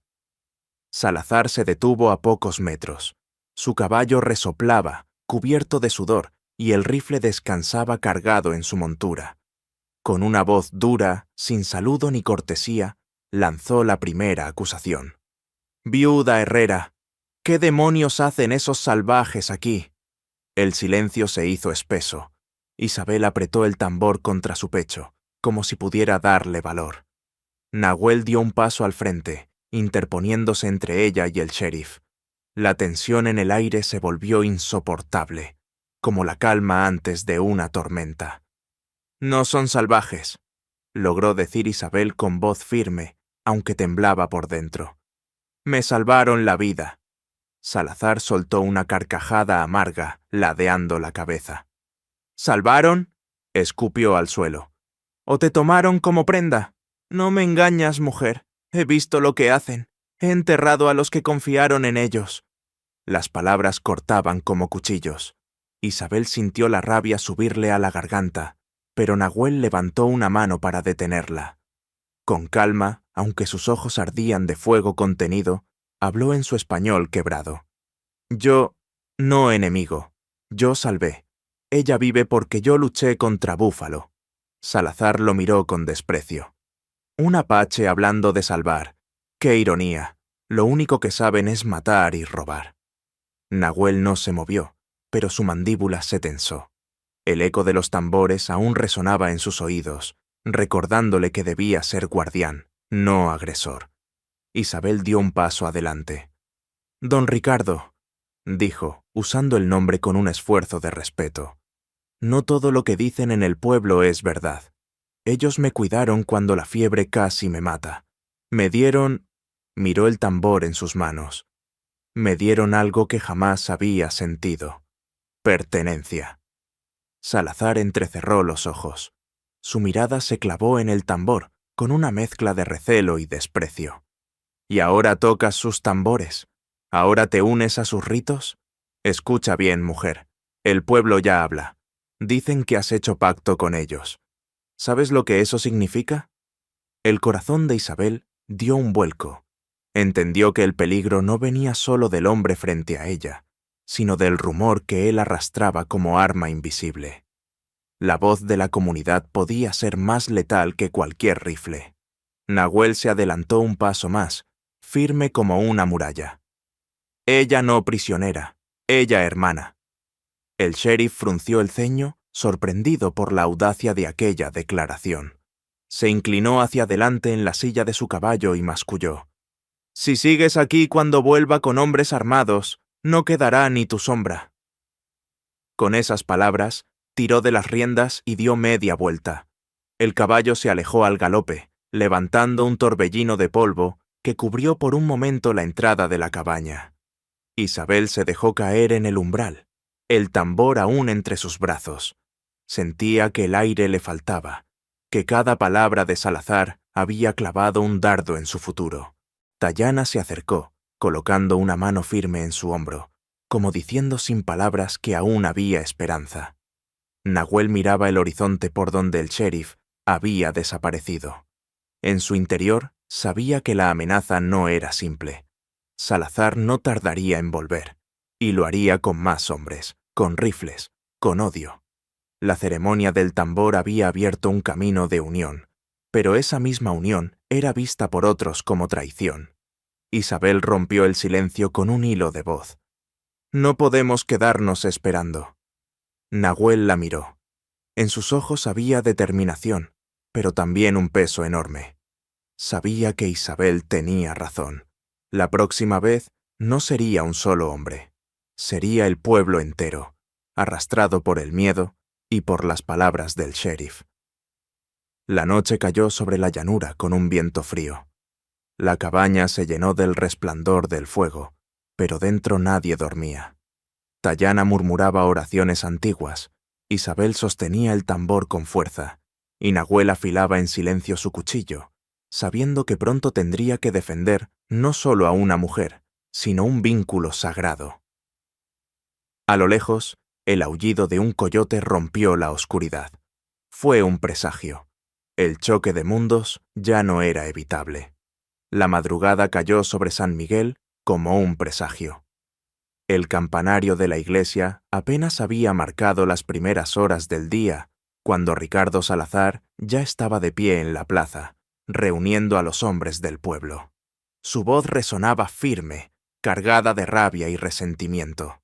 Salazar se detuvo a pocos metros. Su caballo resoplaba, cubierto de sudor, y el rifle descansaba cargado en su montura. Con una voz dura, sin saludo ni cortesía, lanzó la primera acusación. «Viuda Herrera, ¿qué demonios hacen esos salvajes aquí?» El silencio se hizo espeso. Isabel apretó el tambor contra su pecho, como si pudiera darle valor. Nahuel dio un paso al frente, interponiéndose entre ella y el sheriff. La tensión en el aire se volvió insoportable, como la calma antes de una tormenta. «No son salvajes», logró decir Isabel con voz firme, aunque temblaba por dentro. «Me salvaron la vida». Salazar soltó una carcajada amarga, ladeando la cabeza. «¿Salvaron?», escupió al suelo. «¿O te tomaron como prenda? No me engañas, mujer. He visto lo que hacen. He enterrado a los que confiaron en ellos». Las palabras cortaban como cuchillos. Isabel sintió la rabia subirle a la garganta, pero Nahuel levantó una mano para detenerla. Con calma, aunque sus ojos ardían de fuego contenido, habló en su español quebrado. «Yo, no enemigo. Yo salvé. Ella vive porque yo luché contra Búfalo». Salazar lo miró con desprecio. «Un apache hablando de salvar. ¡Qué ironía! Lo único que saben es matar y robar». Nahuel no se movió, pero su mandíbula se tensó. El eco de los tambores aún resonaba en sus oídos, recordándole que debía ser guardián, no agresor. Isabel dio un paso adelante. «Don Ricardo», dijo, usando el nombre con un esfuerzo de respeto, «no todo lo que dicen en el pueblo es verdad. Ellos me cuidaron cuando la fiebre casi me mata. Me dieron...» Miró el tambor en sus manos. «Me dieron algo que jamás había sentido. Pertenencia». Salazar entrecerró los ojos. Su mirada se clavó en el tambor, con una mezcla de recelo y desprecio. «¿Y ahora tocas sus tambores? ¿Ahora te unes a sus ritos? Escucha bien, mujer. El pueblo ya habla. Dicen que has hecho pacto con ellos. ¿Sabes lo que eso significa?» El corazón de Isabel dio un vuelco. Entendió que el peligro no venía solo del hombre frente a ella, sino del rumor que él arrastraba como arma invisible. La voz de la comunidad podía ser más letal que cualquier rifle. Nahuel se adelantó un paso más, firme como una muralla. «Ella no prisionera, ella hermana». El sheriff frunció el ceño, sorprendido por la audacia de aquella declaración. Se inclinó hacia adelante en la silla de su caballo y masculló. «Si sigues aquí cuando vuelva con hombres armados, no quedará ni tu sombra». Con esas palabras, tiró de las riendas y dio media vuelta. El caballo se alejó al galope, levantando un torbellino de polvo que cubrió por un momento la entrada de la cabaña. Isabel se dejó caer en el umbral, el tambor aún entre sus brazos. Sentía que el aire le faltaba, que cada palabra de Salazar había clavado un dardo en su futuro. Tayana se acercó, colocando una mano firme en su hombro, como diciendo sin palabras que aún había esperanza. Nahuel miraba el horizonte por donde el sheriff había desaparecido. En su interior sabía que la amenaza no era simple. Salazar no tardaría en volver, y lo haría con más hombres, con rifles, con odio. La ceremonia del tambor había abierto un camino de unión, pero esa misma unión era vista por otros como traición. Isabel rompió el silencio con un hilo de voz. «No podemos quedarnos esperando». Nahuel la miró. En sus ojos había determinación, pero también un peso enorme. Sabía que Isabel tenía razón. La próxima vez no sería un solo hombre. Sería el pueblo entero, arrastrado por el miedo y por las palabras del sheriff. La noche cayó sobre la llanura con un viento frío. La cabaña se llenó del resplandor del fuego, pero dentro nadie dormía. Tayana murmuraba oraciones antiguas, Isabel sostenía el tambor con fuerza, y Nahuel afilaba en silencio su cuchillo, sabiendo que pronto tendría que defender no solo a una mujer, sino un vínculo sagrado. A lo lejos, el aullido de un coyote rompió la oscuridad. Fue un presagio. El choque de mundos ya no era evitable. La madrugada cayó sobre San Miguel como un presagio. El campanario de la iglesia apenas había marcado las primeras horas del día, cuando Ricardo Salazar ya estaba de pie en la plaza, reuniendo a los hombres del pueblo. Su voz resonaba firme, cargada de rabia y resentimiento.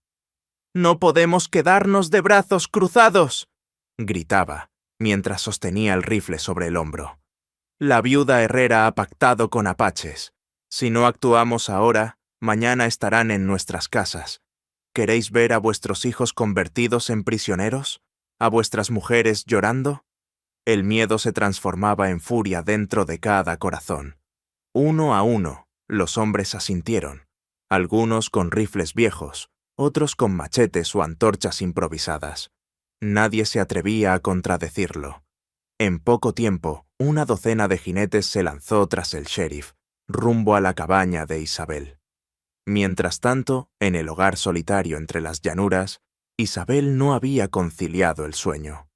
«¡No podemos quedarnos de brazos cruzados!», gritaba, mientras sostenía el rifle sobre el hombro. «La viuda Herrera ha pactado con apaches. Si no actuamos ahora, mañana estarán en nuestras casas. ¿Queréis ver a vuestros hijos convertidos en prisioneros? ¿A vuestras mujeres llorando?». El miedo se transformaba en furia dentro de cada corazón. Uno a uno, los hombres asintieron, algunos con rifles viejos, otros con machetes o antorchas improvisadas. Nadie se atrevía a contradecirlo. En poco tiempo, una docena de jinetes se lanzó tras el sheriff, rumbo a la cabaña de Isabel. Mientras tanto, en el hogar solitario entre las llanuras, Isabel no había conciliado el sueño.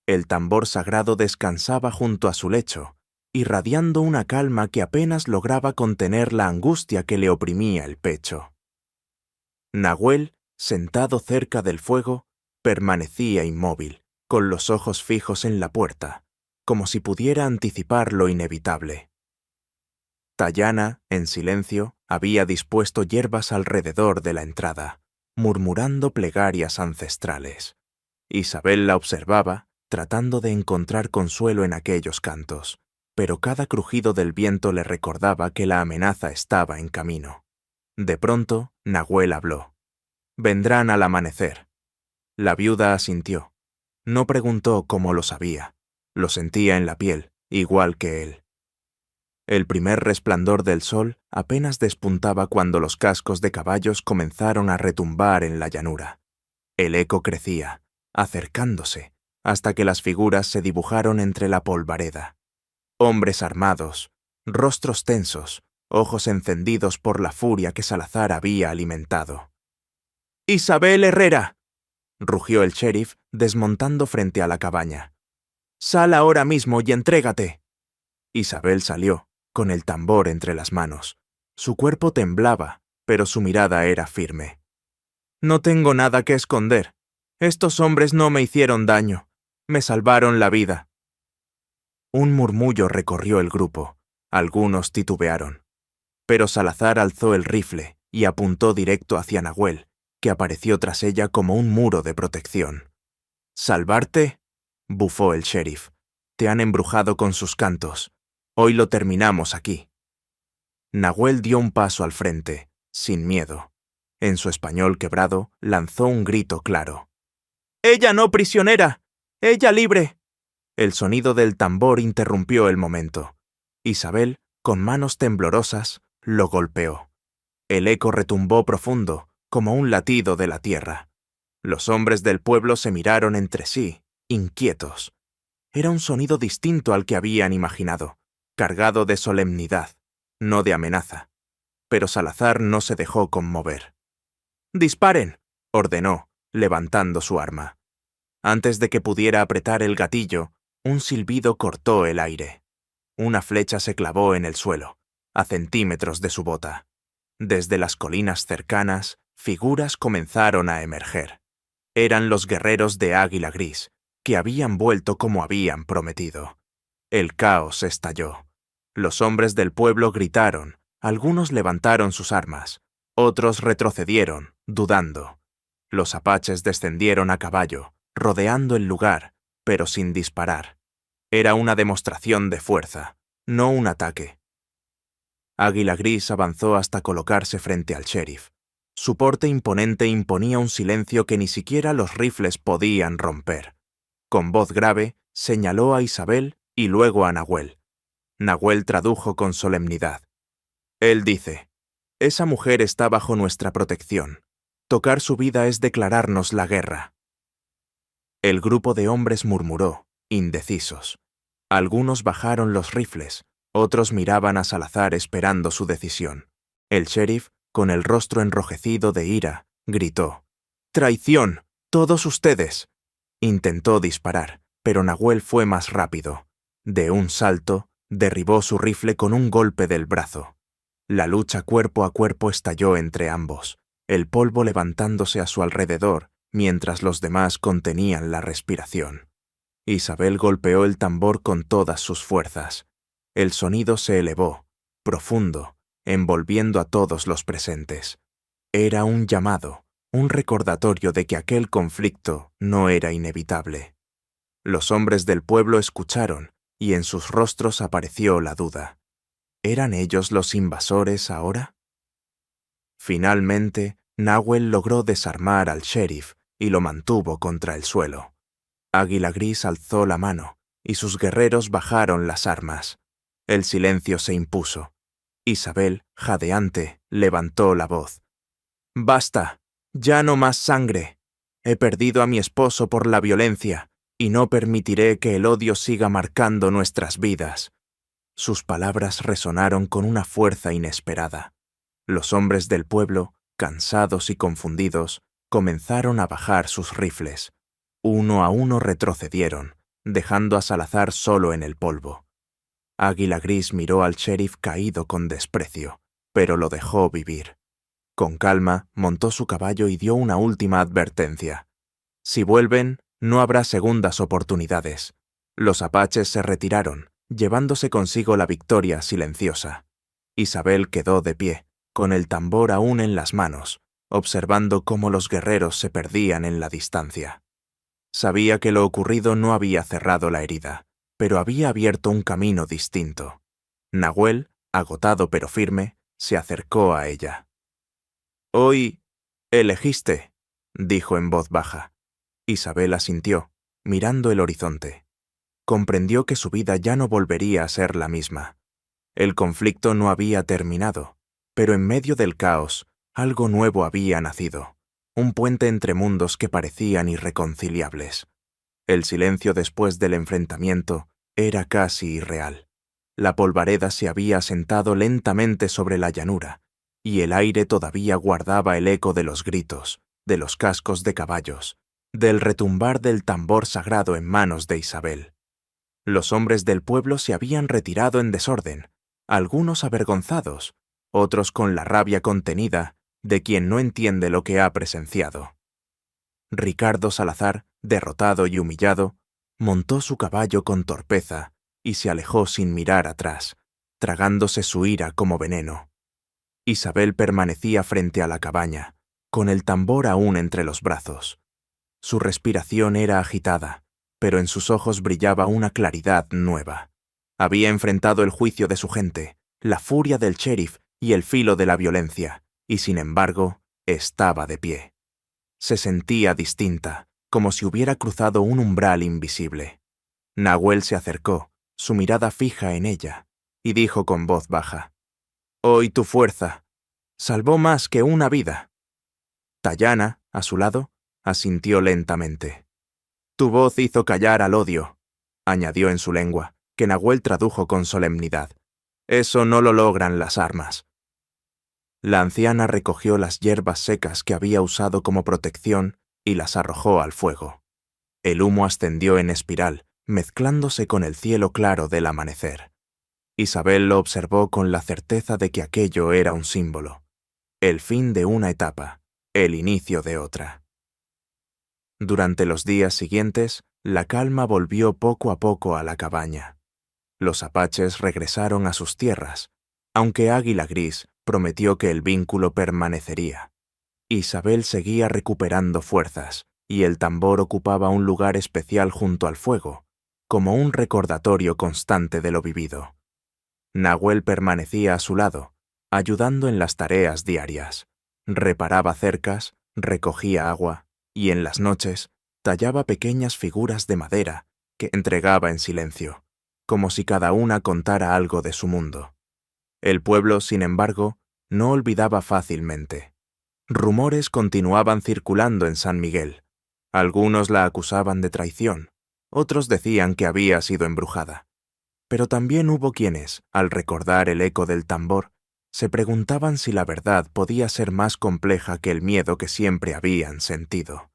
El tambor sagrado descansaba junto a su lecho, irradiando una calma que apenas lograba contener la angustia que le oprimía el pecho. Nahuel, sentado cerca del fuego, permanecía inmóvil, con los ojos fijos en la puerta, como si pudiera anticipar lo inevitable. Tayana, en silencio, había dispuesto hierbas alrededor de la entrada, murmurando plegarias ancestrales. Isabel la observaba, tratando de encontrar consuelo en aquellos cantos, pero cada crujido del viento le recordaba que la amenaza estaba en camino. De pronto, Nahuel habló. «Vendrán al amanecer». La viuda asintió. No preguntó cómo lo sabía. Lo sentía en la piel, igual que él. El primer resplandor del sol apenas despuntaba cuando los cascos de caballos comenzaron a retumbar en la llanura. El eco crecía, acercándose, hasta que las figuras se dibujaron entre la polvareda. Hombres armados, rostros tensos, ojos encendidos por la furia que Salazar había alimentado. «¡Isabel Herrera!», rugió el sheriff, desmontando frente a la cabaña. «Sal ahora mismo y entrégate». Isabel salió, con el tambor entre las manos. Su cuerpo temblaba, pero su mirada era firme. «No tengo nada que esconder. Estos hombres no me hicieron daño. Me salvaron la vida». Un murmullo recorrió el grupo. Algunos titubearon. Pero Salazar alzó el rifle y apuntó directo hacia Nahuel, que apareció tras ella como un muro de protección. «¿Salvarte?», bufó el sheriff. «Te han embrujado con sus cantos. Hoy lo terminamos aquí». Nahuel dio un paso al frente, sin miedo. En su español quebrado, lanzó un grito claro. «¡Ella no prisionera! ¡Ella libre!». El sonido del tambor interrumpió el momento. Isabel, con manos temblorosas, lo golpeó. El eco retumbó profundo, como un latido de la tierra. Los hombres del pueblo se miraron entre sí, inquietos. Era un sonido distinto al que habían imaginado, cargado de solemnidad, no de amenaza. Pero Salazar no se dejó conmover. «¡Disparen!», ordenó, levantando su arma. Antes de que pudiera apretar el gatillo, un silbido cortó el aire. Una flecha se clavó en el suelo, a centímetros de su bota. Desde las colinas cercanas, figuras comenzaron a emerger. Eran los guerreros de Águila Gris, que habían vuelto como habían prometido. El caos estalló. Los hombres del pueblo gritaron, algunos levantaron sus armas, otros retrocedieron, dudando. Los apaches descendieron a caballo, rodeando el lugar, pero sin disparar. Era una demostración de fuerza, no un ataque. Águila Gris avanzó hasta colocarse frente al sheriff. Su porte imponente imponía un silencio que ni siquiera los rifles podían romper. Con voz grave, señaló a Isabel y luego a Nahuel. Nahuel tradujo con solemnidad. Él dice: «Esa mujer está bajo nuestra protección. Tocar su vida es declararnos la guerra». El grupo de hombres murmuró, indecisos. Algunos bajaron los rifles, otros miraban a Salazar esperando su decisión. El sheriff, con el rostro enrojecido de ira, gritó: «¡Traición! ¡Todos ustedes!». Intentó disparar, pero Nahuel fue más rápido. De un salto, derribó su rifle con un golpe del brazo. La lucha cuerpo a cuerpo estalló entre ambos, el polvo levantándose a su alrededor, mientras los demás contenían la respiración. Isabel golpeó el tambor con todas sus fuerzas. El sonido se elevó, profundo, envolviendo a todos los presentes. Era un llamado, un recordatorio de que aquel conflicto no era inevitable. Los hombres del pueblo escucharon, y en sus rostros apareció la duda. ¿Eran ellos los invasores ahora? Finalmente, Nahuel logró desarmar al sheriff y lo mantuvo contra el suelo. Águila Gris alzó la mano, y sus guerreros bajaron las armas. El silencio se impuso. Isabel, jadeante, levantó la voz. «Basta, ya no más sangre. He perdido a mi esposo por la violencia, y no permitiré que el odio siga marcando nuestras vidas». Sus palabras resonaron con una fuerza inesperada. Los hombres del pueblo, cansados y confundidos, comenzaron a bajar sus rifles. Uno a uno retrocedieron, dejando a Salazar solo en el polvo. Águila Gris miró al sheriff caído con desprecio, pero lo dejó vivir. Con calma, montó su caballo y dio una última advertencia. «Si vuelven, no habrá segundas oportunidades». Los apaches se retiraron, llevándose consigo la victoria silenciosa. Isabel quedó de pie, con el tambor aún en las manos, observando cómo los guerreros se perdían en la distancia. Sabía que lo ocurrido no había cerrado la herida, pero había abierto un camino distinto. Nahuel, agotado pero firme, se acercó a ella. «Hoy elegiste», dijo en voz baja. Isabel asintió, mirando el horizonte. Comprendió que su vida ya no volvería a ser la misma. El conflicto no había terminado, pero en medio del caos, algo nuevo había nacido, un puente entre mundos que parecían irreconciliables. El silencio después del enfrentamiento era casi irreal. La polvareda se había asentado lentamente sobre la llanura, y el aire todavía guardaba el eco de los gritos, de los cascos de caballos, del retumbar del tambor sagrado en manos de Isabel. Los hombres del pueblo se habían retirado en desorden, algunos avergonzados, otros con la rabia contenida de quien no entiende lo que ha presenciado. Ricardo Salazar, derrotado y humillado, montó su caballo con torpeza y se alejó sin mirar atrás, tragándose su ira como veneno. Isabel permanecía frente a la cabaña, con el tambor aún entre los brazos. Su respiración era agitada, pero en sus ojos brillaba una claridad nueva. Había enfrentado el juicio de su gente, la furia del sheriff y el filo de la violencia, y sin embargo, estaba de pie. Se sentía distinta, como si hubiera cruzado un umbral invisible. Nahuel se acercó, su mirada fija en ella, y dijo con voz baja: «Hoy tu fuerza salvó más que una vida». Tayana, a su lado, asintió lentamente. «Tu voz hizo callar al odio», añadió en su lengua, que Nahuel tradujo con solemnidad. «Eso no lo logran las armas». La anciana recogió las hierbas secas que había usado como protección y las arrojó al fuego. El humo ascendió en espiral, mezclándose con el cielo claro del amanecer. Isabel lo observó con la certeza de que aquello era un símbolo, el fin de una etapa, el inicio de otra. Durante los días siguientes, la calma volvió poco a poco a la cabaña. Los apaches regresaron a sus tierras, aunque Águila Gris prometió que el vínculo permanecería. Isabel seguía recuperando fuerzas, y el tambor ocupaba un lugar especial junto al fuego, como un recordatorio constante de lo vivido. Nahuel permanecía a su lado, ayudando en las tareas diarias. Reparaba cercas, recogía agua, y en las noches tallaba pequeñas figuras de madera que entregaba en silencio, como si cada una contara algo de su mundo. El pueblo, sin embargo, no olvidaba fácilmente. Rumores continuaban circulando en San Miguel. Algunos la acusaban de traición, otros decían que había sido embrujada. Pero también hubo quienes, al recordar el eco del tambor, se preguntaban si la verdad podía ser más compleja que el miedo que siempre habían sentido.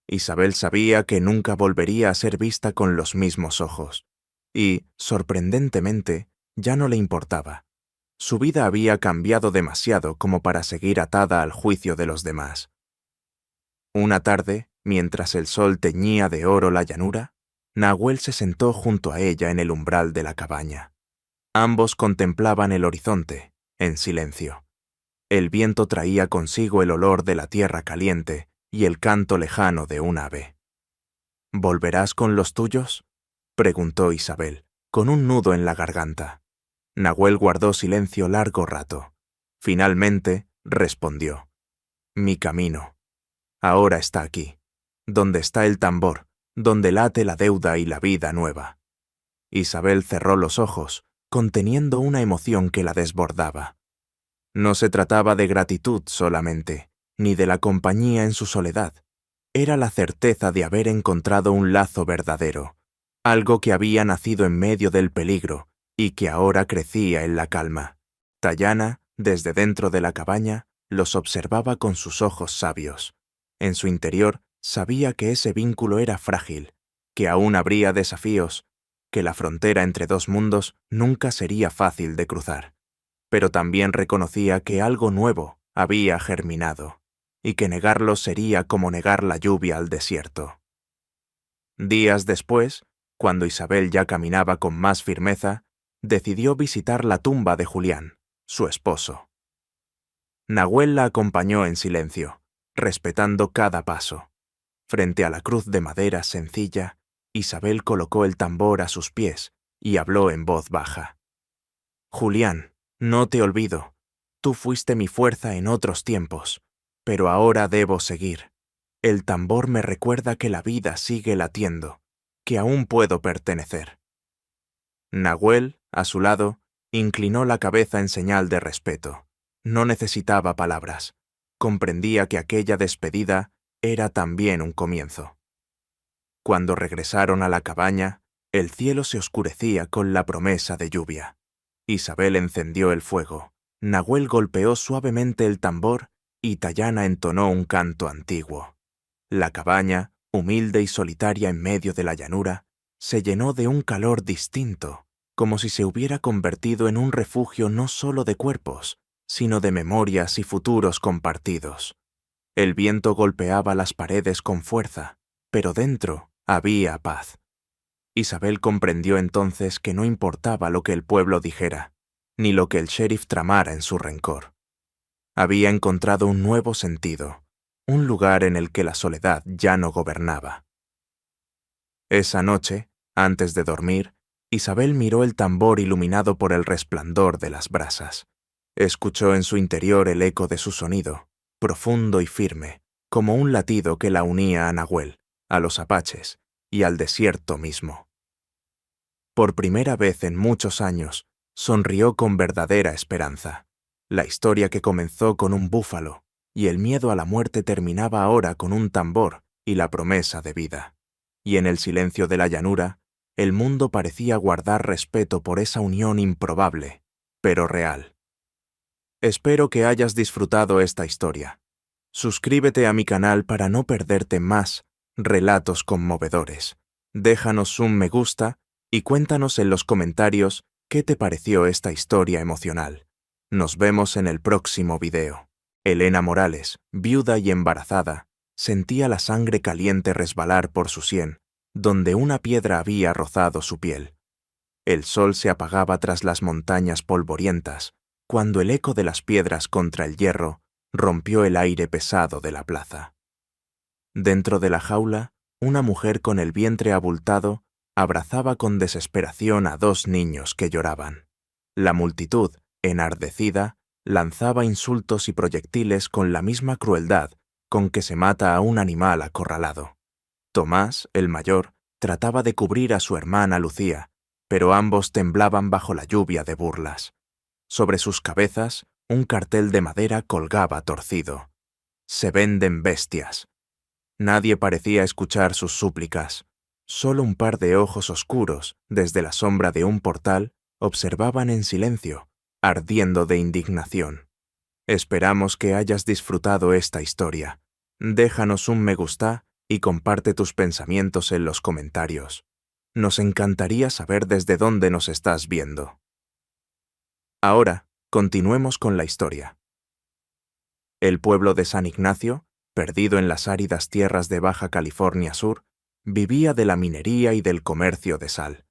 Isabel sabía que nunca volvería a ser vista con los mismos ojos, y, sorprendentemente, ya no le importaba. Su vida había cambiado demasiado como para seguir atada al juicio de los demás. Una tarde, mientras el sol teñía de oro la llanura, Nahuel se sentó junto a ella en el umbral de la cabaña. Ambos contemplaban el horizonte, en silencio. El viento traía consigo el olor de la tierra caliente y el canto lejano de un ave. «¿Volverás con los tuyos?», preguntó Isabel, con un nudo en la garganta. Nahuel guardó silencio largo rato. Finalmente, respondió: «Mi camino. Ahora está aquí, donde está el tambor, donde late la deuda y la vida nueva». Isabel cerró los ojos, conteniendo una emoción que la desbordaba. No se trataba de gratitud solamente, ni de la compañía en su soledad. Era la certeza de haber encontrado un lazo verdadero, algo que había nacido en medio del peligro y que ahora crecía en la calma. Tayana, desde dentro de la cabaña, los observaba con sus ojos sabios. En su interior sabía que ese vínculo era frágil, que aún habría desafíos, que la frontera entre dos mundos nunca sería fácil de cruzar. Pero también reconocía que algo nuevo había germinado, y que negarlo sería como negar la lluvia al desierto. Días después, cuando Isabel ya caminaba con más firmeza, decidió visitar la tumba de Julián, su esposo. Nahuel la acompañó en silencio, respetando cada paso. Frente a la cruz de madera sencilla, Isabel colocó el tambor a sus pies y habló en voz baja. Julián, no te olvido. Tú fuiste mi fuerza en otros tiempos, pero ahora debo seguir. El tambor me recuerda que la vida sigue latiendo, que aún puedo pertenecer. Nahuel, a su lado, inclinó la cabeza en señal de respeto. No necesitaba palabras. Comprendía que aquella despedida era también un comienzo. Cuando regresaron a la cabaña, el cielo se oscurecía con la promesa de lluvia. Isabel encendió el fuego, Nahuel golpeó suavemente el tambor y Tayana entonó un canto antiguo. La cabaña, humilde y solitaria en medio de la llanura, se llenó de un calor distinto, como si se hubiera convertido en un refugio no solo de cuerpos, sino de memorias y futuros compartidos. El viento golpeaba las paredes con fuerza, pero dentro había paz. Isabel comprendió entonces que no importaba lo que el pueblo dijera, ni lo que el sheriff tramara en su rencor. Había encontrado un nuevo sentido, un lugar en el que la soledad ya no gobernaba. Esa noche, antes de dormir, Isabel miró el tambor iluminado por el resplandor de las brasas. Escuchó en su interior el eco de su sonido, profundo y firme, como un latido que la unía a Nahuel, a los apaches y al desierto mismo. Por primera vez en muchos años, sonrió con verdadera esperanza. La historia que comenzó con un búfalo y el miedo a la muerte terminaba ahora con un tambor y la promesa de vida. Y en el silencio de la llanura, el mundo parecía guardar respeto por esa unión improbable, pero real. Espero que hayas disfrutado esta historia. Suscríbete a mi canal para no perderte más relatos conmovedores. Déjanos un me gusta y cuéntanos en los comentarios qué te pareció esta historia emocional. Nos vemos en el próximo video. Elena Morales, viuda y embarazada, sentía la sangre caliente resbalar por su sien, donde una piedra había rozado su piel. El sol se apagaba tras las montañas polvorientas, cuando el eco de las piedras contra el hierro rompió el aire pesado de la plaza. Dentro de la jaula, una mujer con el vientre abultado abrazaba con desesperación a dos niños que lloraban. La multitud, enardecida, lanzaba insultos y proyectiles con la misma crueldad con que se mata a un animal acorralado. Tomás, el mayor, trataba de cubrir a su hermana Lucía, pero ambos temblaban bajo la lluvia de burlas. Sobre sus cabezas, un cartel de madera colgaba torcido. «Se venden bestias». Nadie parecía escuchar sus súplicas. Solo un par de ojos oscuros, desde la sombra de un portal, observaban en silencio, ardiendo de indignación. Esperamos que hayas disfrutado esta historia. Déjanos un me gusta y comparte tus pensamientos en los comentarios. Nos encantaría saber desde dónde nos estás viendo. Ahora, continuemos con la historia. El pueblo de San Ignacio, perdido en las áridas tierras de Baja California Sur, vivía de la minería y del comercio de sal.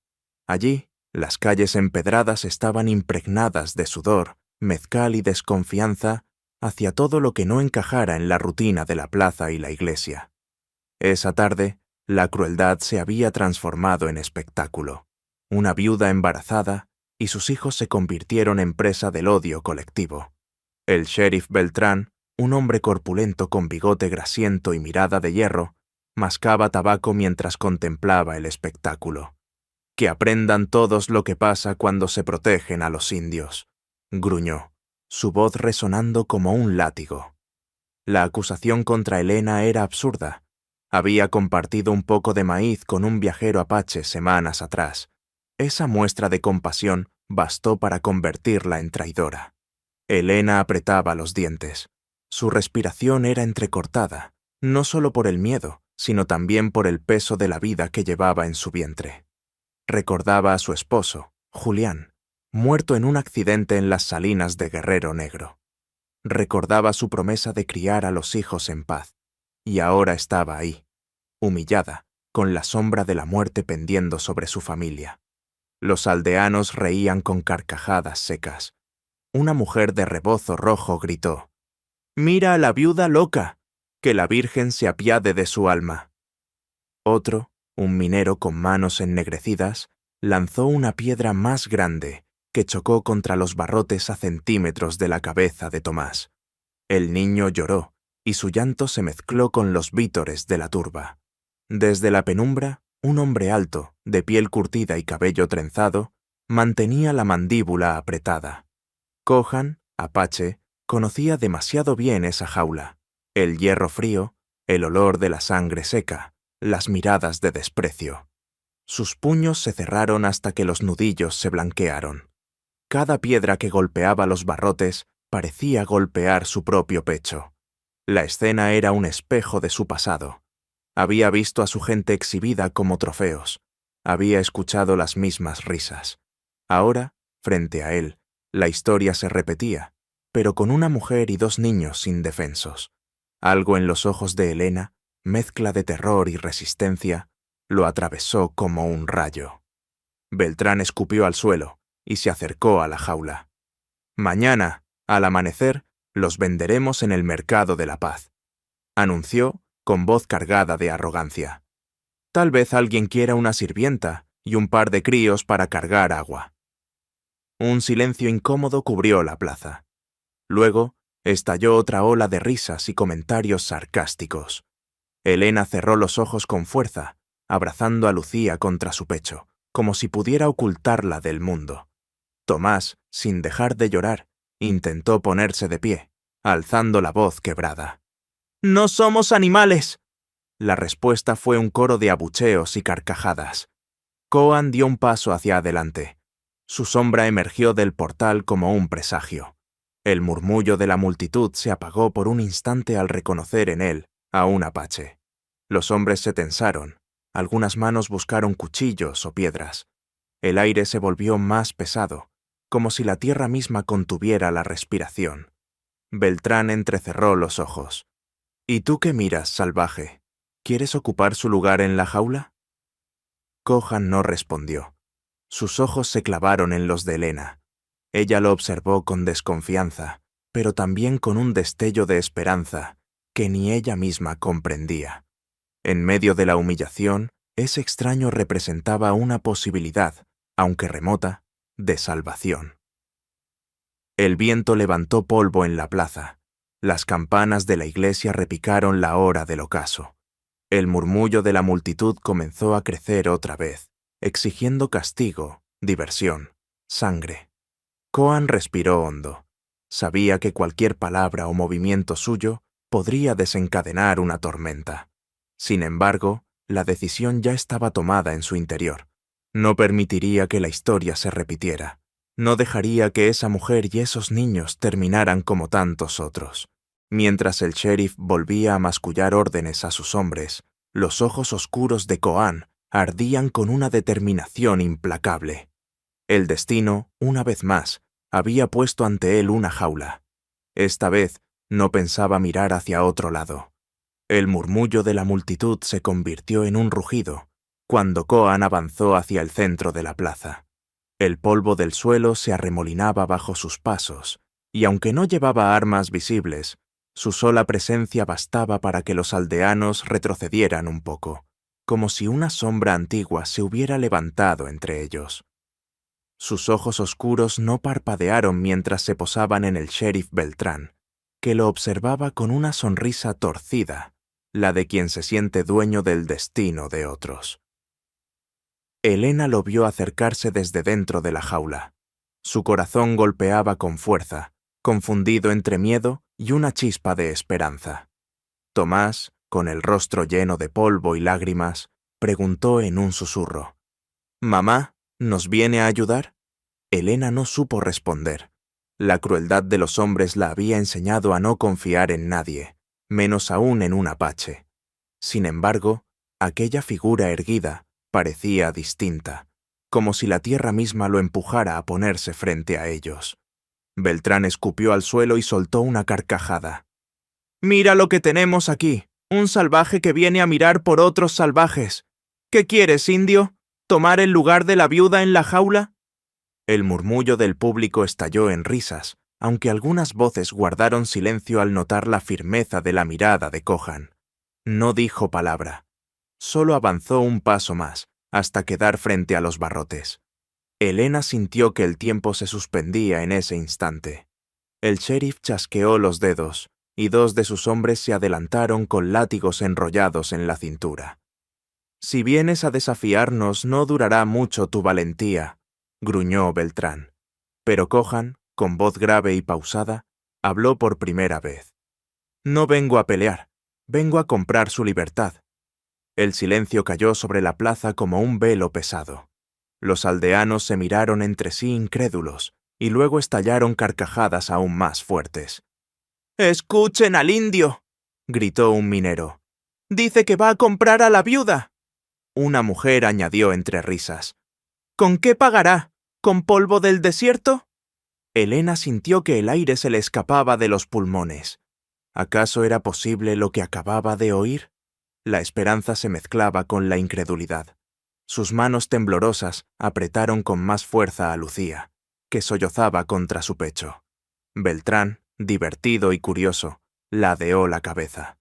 Allí, las calles empedradas estaban impregnadas de sudor, mezcal y desconfianza hacia todo lo que no encajara en la rutina de la plaza y la iglesia. Esa tarde, la crueldad se había transformado en espectáculo. Una viuda embarazada y sus hijos se convirtieron en presa del odio colectivo. El sheriff Beltrán, un hombre corpulento con bigote grasiento y mirada de hierro, mascaba tabaco mientras contemplaba el espectáculo. «Que aprendan todos lo que pasa cuando se protegen a los indios», gruñó, su voz resonando como un látigo. La acusación contra Elena era absurda. Había compartido un poco de maíz con un viajero apache semanas atrás. Esa muestra de compasión bastó para convertirla en traidora. Elena apretaba los dientes. Su respiración era entrecortada, no solo por el miedo, sino también por el peso de la vida que llevaba en su vientre. Recordaba a su esposo, Julián, muerto en un accidente en las salinas de Guerrero Negro. Recordaba su promesa de criar a los hijos en paz, y ahora estaba ahí, humillada, con la sombra de la muerte pendiendo sobre su familia. Los aldeanos reían con carcajadas secas. Una mujer de rebozo rojo gritó: «¡Mira a la viuda loca! ¡Que la Virgen se apiade de su alma!». Otro, un minero con manos ennegrecidas, lanzó una piedra más grande que chocó contra los barrotes a centímetros de la cabeza de Tomás. El niño lloró, y su llanto se mezcló con los vítores de la turba. Desde la penumbra, un hombre alto, de piel curtida y cabello trenzado, mantenía la mandíbula apretada. Cohan, apache, conocía demasiado bien esa jaula, el hierro frío, el olor de la sangre seca, las miradas de desprecio. Sus puños se cerraron hasta que los nudillos se blanquearon. Cada piedra que golpeaba los barrotes parecía golpear su propio pecho. La escena era un espejo de su pasado. Había visto a su gente exhibida como trofeos. Había escuchado las mismas risas. Ahora, frente a él, la historia se repetía, pero con una mujer y 2 niños indefensos. Algo en los ojos de Elena, mezcla de terror y resistencia, lo atravesó como un rayo. Beltrán escupió al suelo y se acercó a la jaula. «Mañana, al amanecer, los venderemos en el mercado de la paz», anunció con voz cargada de arrogancia. «Tal vez alguien quiera una sirvienta y un par de críos para cargar agua». Un silencio incómodo cubrió la plaza. Luego, estalló otra ola de risas y comentarios sarcásticos. Elena cerró los ojos con fuerza, abrazando a Lucía contra su pecho, como si pudiera ocultarla del mundo. Tomás, sin dejar de llorar, intentó ponerse de pie, alzando la voz quebrada. «¡No somos animales!». La respuesta fue un coro de abucheos y carcajadas. Cohan dio un paso hacia adelante. Su sombra emergió del portal como un presagio. El murmullo de la multitud se apagó por un instante al reconocer en él a un apache. Los hombres se tensaron. Algunas manos buscaron cuchillos o piedras. El aire se volvió más pesado, como si la tierra misma contuviera la respiración. Beltrán entrecerró los ojos. «¿Y tú qué miras, salvaje? ¿Quieres ocupar su lugar en la jaula?». Cohan no respondió. Sus ojos se clavaron en los de Elena. Ella lo observó con desconfianza, pero también con un destello de esperanza que ni ella misma comprendía. En medio de la humillación, ese extraño representaba una posibilidad, aunque remota, de salvación. El viento levantó polvo en la plaza. Las campanas de la iglesia repicaron la hora del ocaso. El murmullo de la multitud comenzó a crecer otra vez, exigiendo castigo, diversión, sangre. Cohan respiró hondo. Sabía que cualquier palabra o movimiento suyo podría desencadenar una tormenta. Sin embargo, la decisión ya estaba tomada en su interior. No permitiría que la historia se repitiera. No dejaría que esa mujer y esos niños terminaran como tantos otros. Mientras el sheriff volvía a mascullar órdenes a sus hombres, los ojos oscuros de Cohan ardían con una determinación implacable. El destino, una vez más, había puesto ante él una jaula. Esta vez no pensaba mirar hacia otro lado. El murmullo de la multitud se convirtió en un rugido cuando Cohan avanzó hacia el centro de la plaza. El polvo del suelo se arremolinaba bajo sus pasos, y aunque no llevaba armas visibles, su sola presencia bastaba para que los aldeanos retrocedieran un poco, como si una sombra antigua se hubiera levantado entre ellos. Sus ojos oscuros no parpadearon mientras se posaban en el sheriff Beltrán, que lo observaba con una sonrisa torcida, la de quien se siente dueño del destino de otros. Elena lo vio acercarse desde dentro de la jaula. Su corazón golpeaba con fuerza, confundido entre miedo y una chispa de esperanza. Tomás, con el rostro lleno de polvo y lágrimas, preguntó en un susurro: «¿Mamá, nos viene a ayudar?». Elena no supo responder. La crueldad de los hombres la había enseñado a no confiar en nadie, menos aún en un apache. Sin embargo, aquella figura erguida parecía distinta, como si la tierra misma lo empujara a ponerse frente a ellos. Beltrán escupió al suelo y soltó una carcajada. «Mira lo que tenemos aquí, un salvaje que viene a mirar por otros salvajes. ¿Qué quieres, indio? ¿Tomar el lugar de la viuda en la jaula?». El murmullo del público estalló en risas, aunque algunas voces guardaron silencio al notar la firmeza de la mirada de Cohan. No dijo palabra. Solo avanzó un paso más, hasta quedar frente a los barrotes. Elena sintió que el tiempo se suspendía en ese instante. El sheriff chasqueó los dedos, y 2 de sus hombres se adelantaron con látigos enrollados en la cintura. «Si vienes a desafiarnos, no durará mucho tu valentía», gruñó Beltrán. Pero Cohan, con voz grave y pausada, habló por primera vez. «No vengo a pelear, vengo a comprar su libertad». El silencio cayó sobre la plaza como un velo pesado. Los aldeanos se miraron entre sí incrédulos, y luego estallaron carcajadas aún más fuertes. «¡Escuchen al indio!», gritó un minero. «Dice que va a comprar a la viuda». Una mujer añadió entre risas. «¿Con qué pagará? ¿Con polvo del desierto?». Elena sintió que el aire se le escapaba de los pulmones. ¿Acaso era posible lo que acababa de oír? La esperanza se mezclaba con la incredulidad. Sus manos temblorosas apretaron con más fuerza a Lucía, que sollozaba contra su pecho. Beltrán, divertido y curioso, ladeó la cabeza.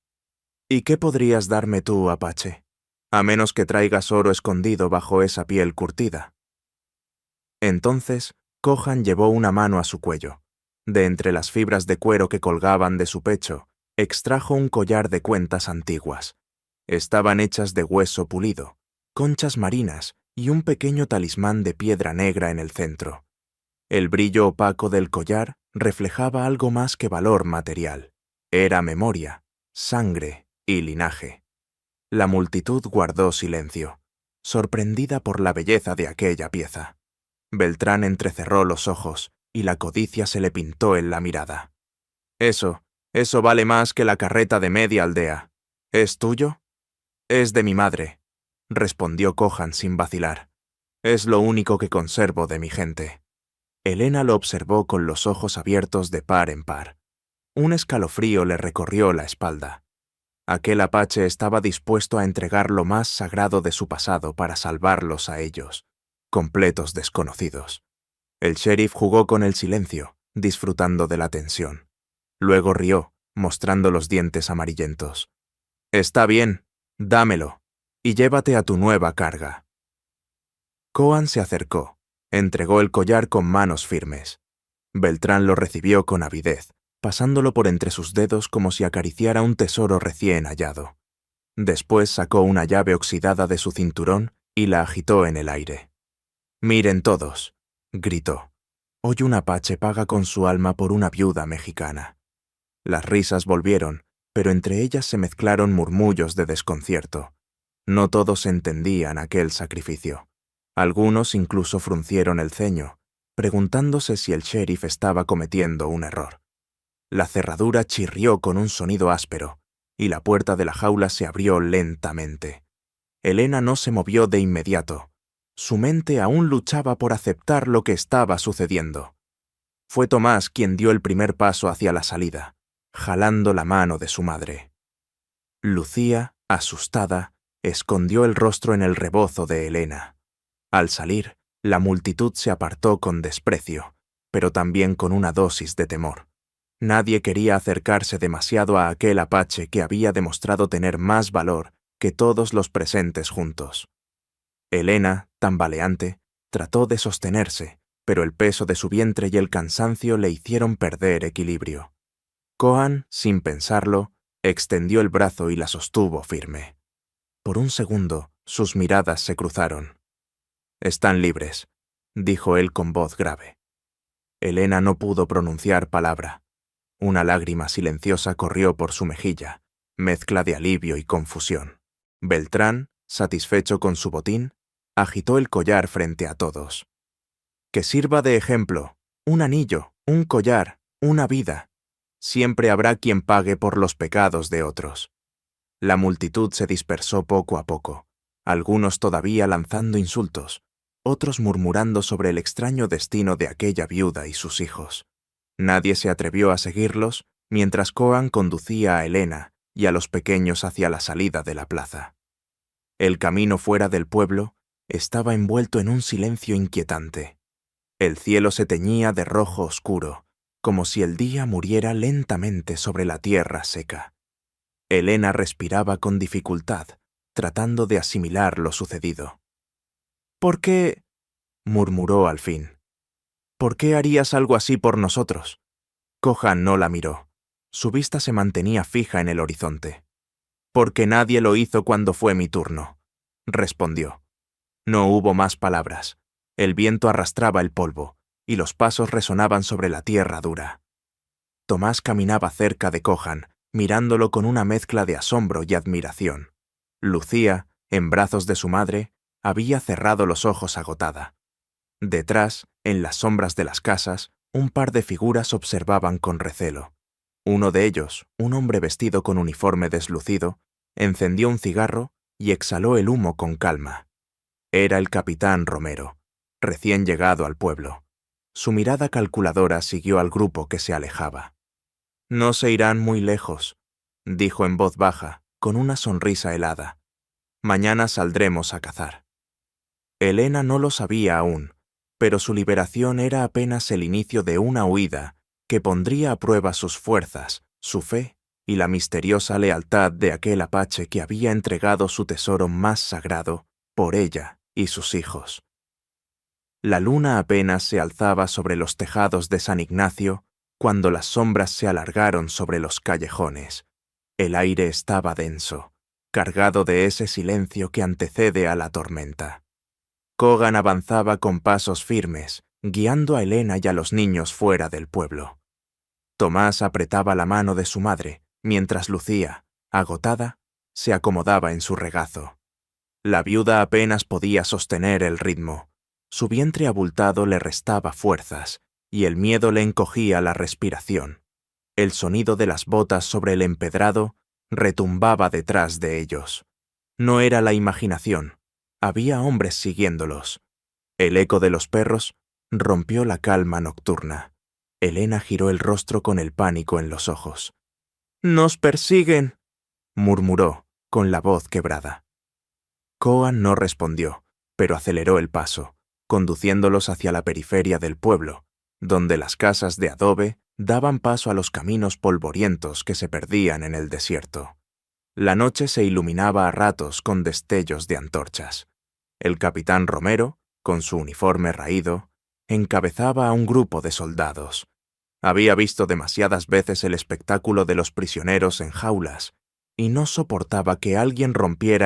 «¿Y qué podrías darme tú, Apache? A menos que traigas oro escondido bajo esa piel curtida». Entonces, Cohan llevó una mano a su cuello. De entre las fibras de cuero que colgaban de su pecho, extrajo un collar de cuentas antiguas. Estaban hechas de hueso pulido, conchas marinas y un pequeño talismán de piedra negra en el centro. El brillo opaco del collar reflejaba algo más que valor material. Era memoria, sangre y linaje. La multitud guardó silencio, sorprendida por la belleza de aquella pieza. Beltrán entrecerró los ojos y la codicia se le pintó en la mirada. Eso vale más que la carreta de media aldea. ¿Es tuyo?» «Es de mi madre», respondió Cohan sin vacilar. «Es lo único que conservo de mi gente». Elena lo observó con los ojos abiertos de par en par. Un escalofrío le recorrió la espalda. Aquel apache estaba dispuesto a entregar lo más sagrado de su pasado para salvarlos a ellos, completos desconocidos. El sheriff jugó con el silencio, disfrutando de la tensión. Luego rió, mostrando los dientes amarillentos. «Está bien, dámelo, y llévate a tu nueva carga». Cohan se acercó, entregó el collar con manos firmes. Beltrán lo recibió con avidez, pasándolo por entre sus dedos como si acariciara un tesoro recién hallado. Después sacó una llave oxidada de su cinturón y la agitó en el aire. «Miren todos», gritó. «Hoy un apache paga con su alma por una viuda mexicana». Las risas volvieron, pero entre ellas se mezclaron murmullos de desconcierto. No todos entendían aquel sacrificio. Algunos incluso fruncieron el ceño, preguntándose si el sheriff estaba cometiendo un error. La cerradura chirrió con un sonido áspero, y la puerta de la jaula se abrió lentamente. Elena no se movió de inmediato. Su mente aún luchaba por aceptar lo que estaba sucediendo. Fue Tomás quien dio el primer paso hacia la salida, jalando la mano de su madre. Lucía, asustada, escondió el rostro en el rebozo de Elena. Al salir, la multitud se apartó con desprecio, pero también con una dosis de temor. Nadie quería acercarse demasiado a aquel apache que había demostrado tener más valor que todos los presentes juntos. Elena, tambaleante, trató de sostenerse, pero el peso de su vientre y el cansancio le hicieron perder equilibrio. Cohan, sin pensarlo, extendió el brazo y la sostuvo firme. Por un segundo, sus miradas se cruzaron. «Están libres», dijo él con voz grave. Elena no pudo pronunciar palabra. Una lágrima silenciosa corrió por su mejilla, mezcla de alivio y confusión. Beltrán, satisfecho con su botín, agitó el collar frente a todos. «Que sirva de ejemplo, un anillo, un collar, una vida. Siempre habrá quien pague por los pecados de otros». La multitud se dispersó poco a poco, algunos todavía lanzando insultos, otros murmurando sobre el extraño destino de aquella viuda y sus hijos. Nadie se atrevió a seguirlos mientras Cohan conducía a Elena y a los pequeños hacia la salida de la plaza. El camino fuera del pueblo estaba envuelto en un silencio inquietante. El cielo se teñía de rojo oscuro, como si el día muriera lentamente sobre la tierra seca. Elena respiraba con dificultad, tratando de asimilar lo sucedido. «¿Por qué?», murmuró al fin. «¿Por qué harías algo así por nosotros?». Kohan no la miró. Su vista se mantenía fija en el horizonte. «Porque nadie lo hizo cuando fue mi turno», respondió. No hubo más palabras. El viento arrastraba el polvo, y los pasos resonaban sobre la tierra dura. Tomás caminaba cerca de Kohan, mirándolo con una mezcla de asombro y admiración. Lucía, en brazos de su madre, había cerrado los ojos agotada. Detrás, en las sombras de las casas, un par de figuras observaban con recelo. Uno de ellos, un hombre vestido con uniforme deslucido, encendió un cigarro y exhaló el humo con calma. Era el capitán Romero, recién llegado al pueblo. Su mirada calculadora siguió al grupo que se alejaba. «No se irán muy lejos», dijo en voz baja, con una sonrisa helada. «Mañana saldremos a cazar». Helena no lo sabía aún, pero su liberación era apenas el inicio de una huida que pondría a prueba sus fuerzas, su fe y la misteriosa lealtad de aquel apache que había entregado su tesoro más sagrado por ella y sus hijos. La luna apenas se alzaba sobre los tejados de San Ignacio cuando las sombras se alargaron sobre los callejones. El aire estaba denso, cargado de ese silencio que antecede a la tormenta. Kohan avanzaba con pasos firmes, guiando a Helena y a los niños fuera del pueblo. Tomás apretaba la mano de su madre, mientras Lucía, agotada, se acomodaba en su regazo. La viuda apenas podía sostener el ritmo. Su vientre abultado le restaba fuerzas, y el miedo le encogía la respiración. El sonido de las botas sobre el empedrado retumbaba detrás de ellos. No era la imaginación. Había hombres siguiéndolos. El eco de los perros rompió la calma nocturna. Helena giró el rostro con el pánico en los ojos. «¡Nos persiguen!», murmuró, con la voz quebrada. Kohan no respondió, pero aceleró el paso, conduciéndolos hacia la periferia del pueblo, donde las casas de adobe daban paso a los caminos polvorientos que se perdían en el desierto. La noche se iluminaba a ratos con destellos de antorchas. El capitán Romero, con su uniforme raído, encabezaba a un grupo de soldados. Había visto demasiadas veces el espectáculo de los prisioneros en jaulas, y no soportaba que alguien rompiera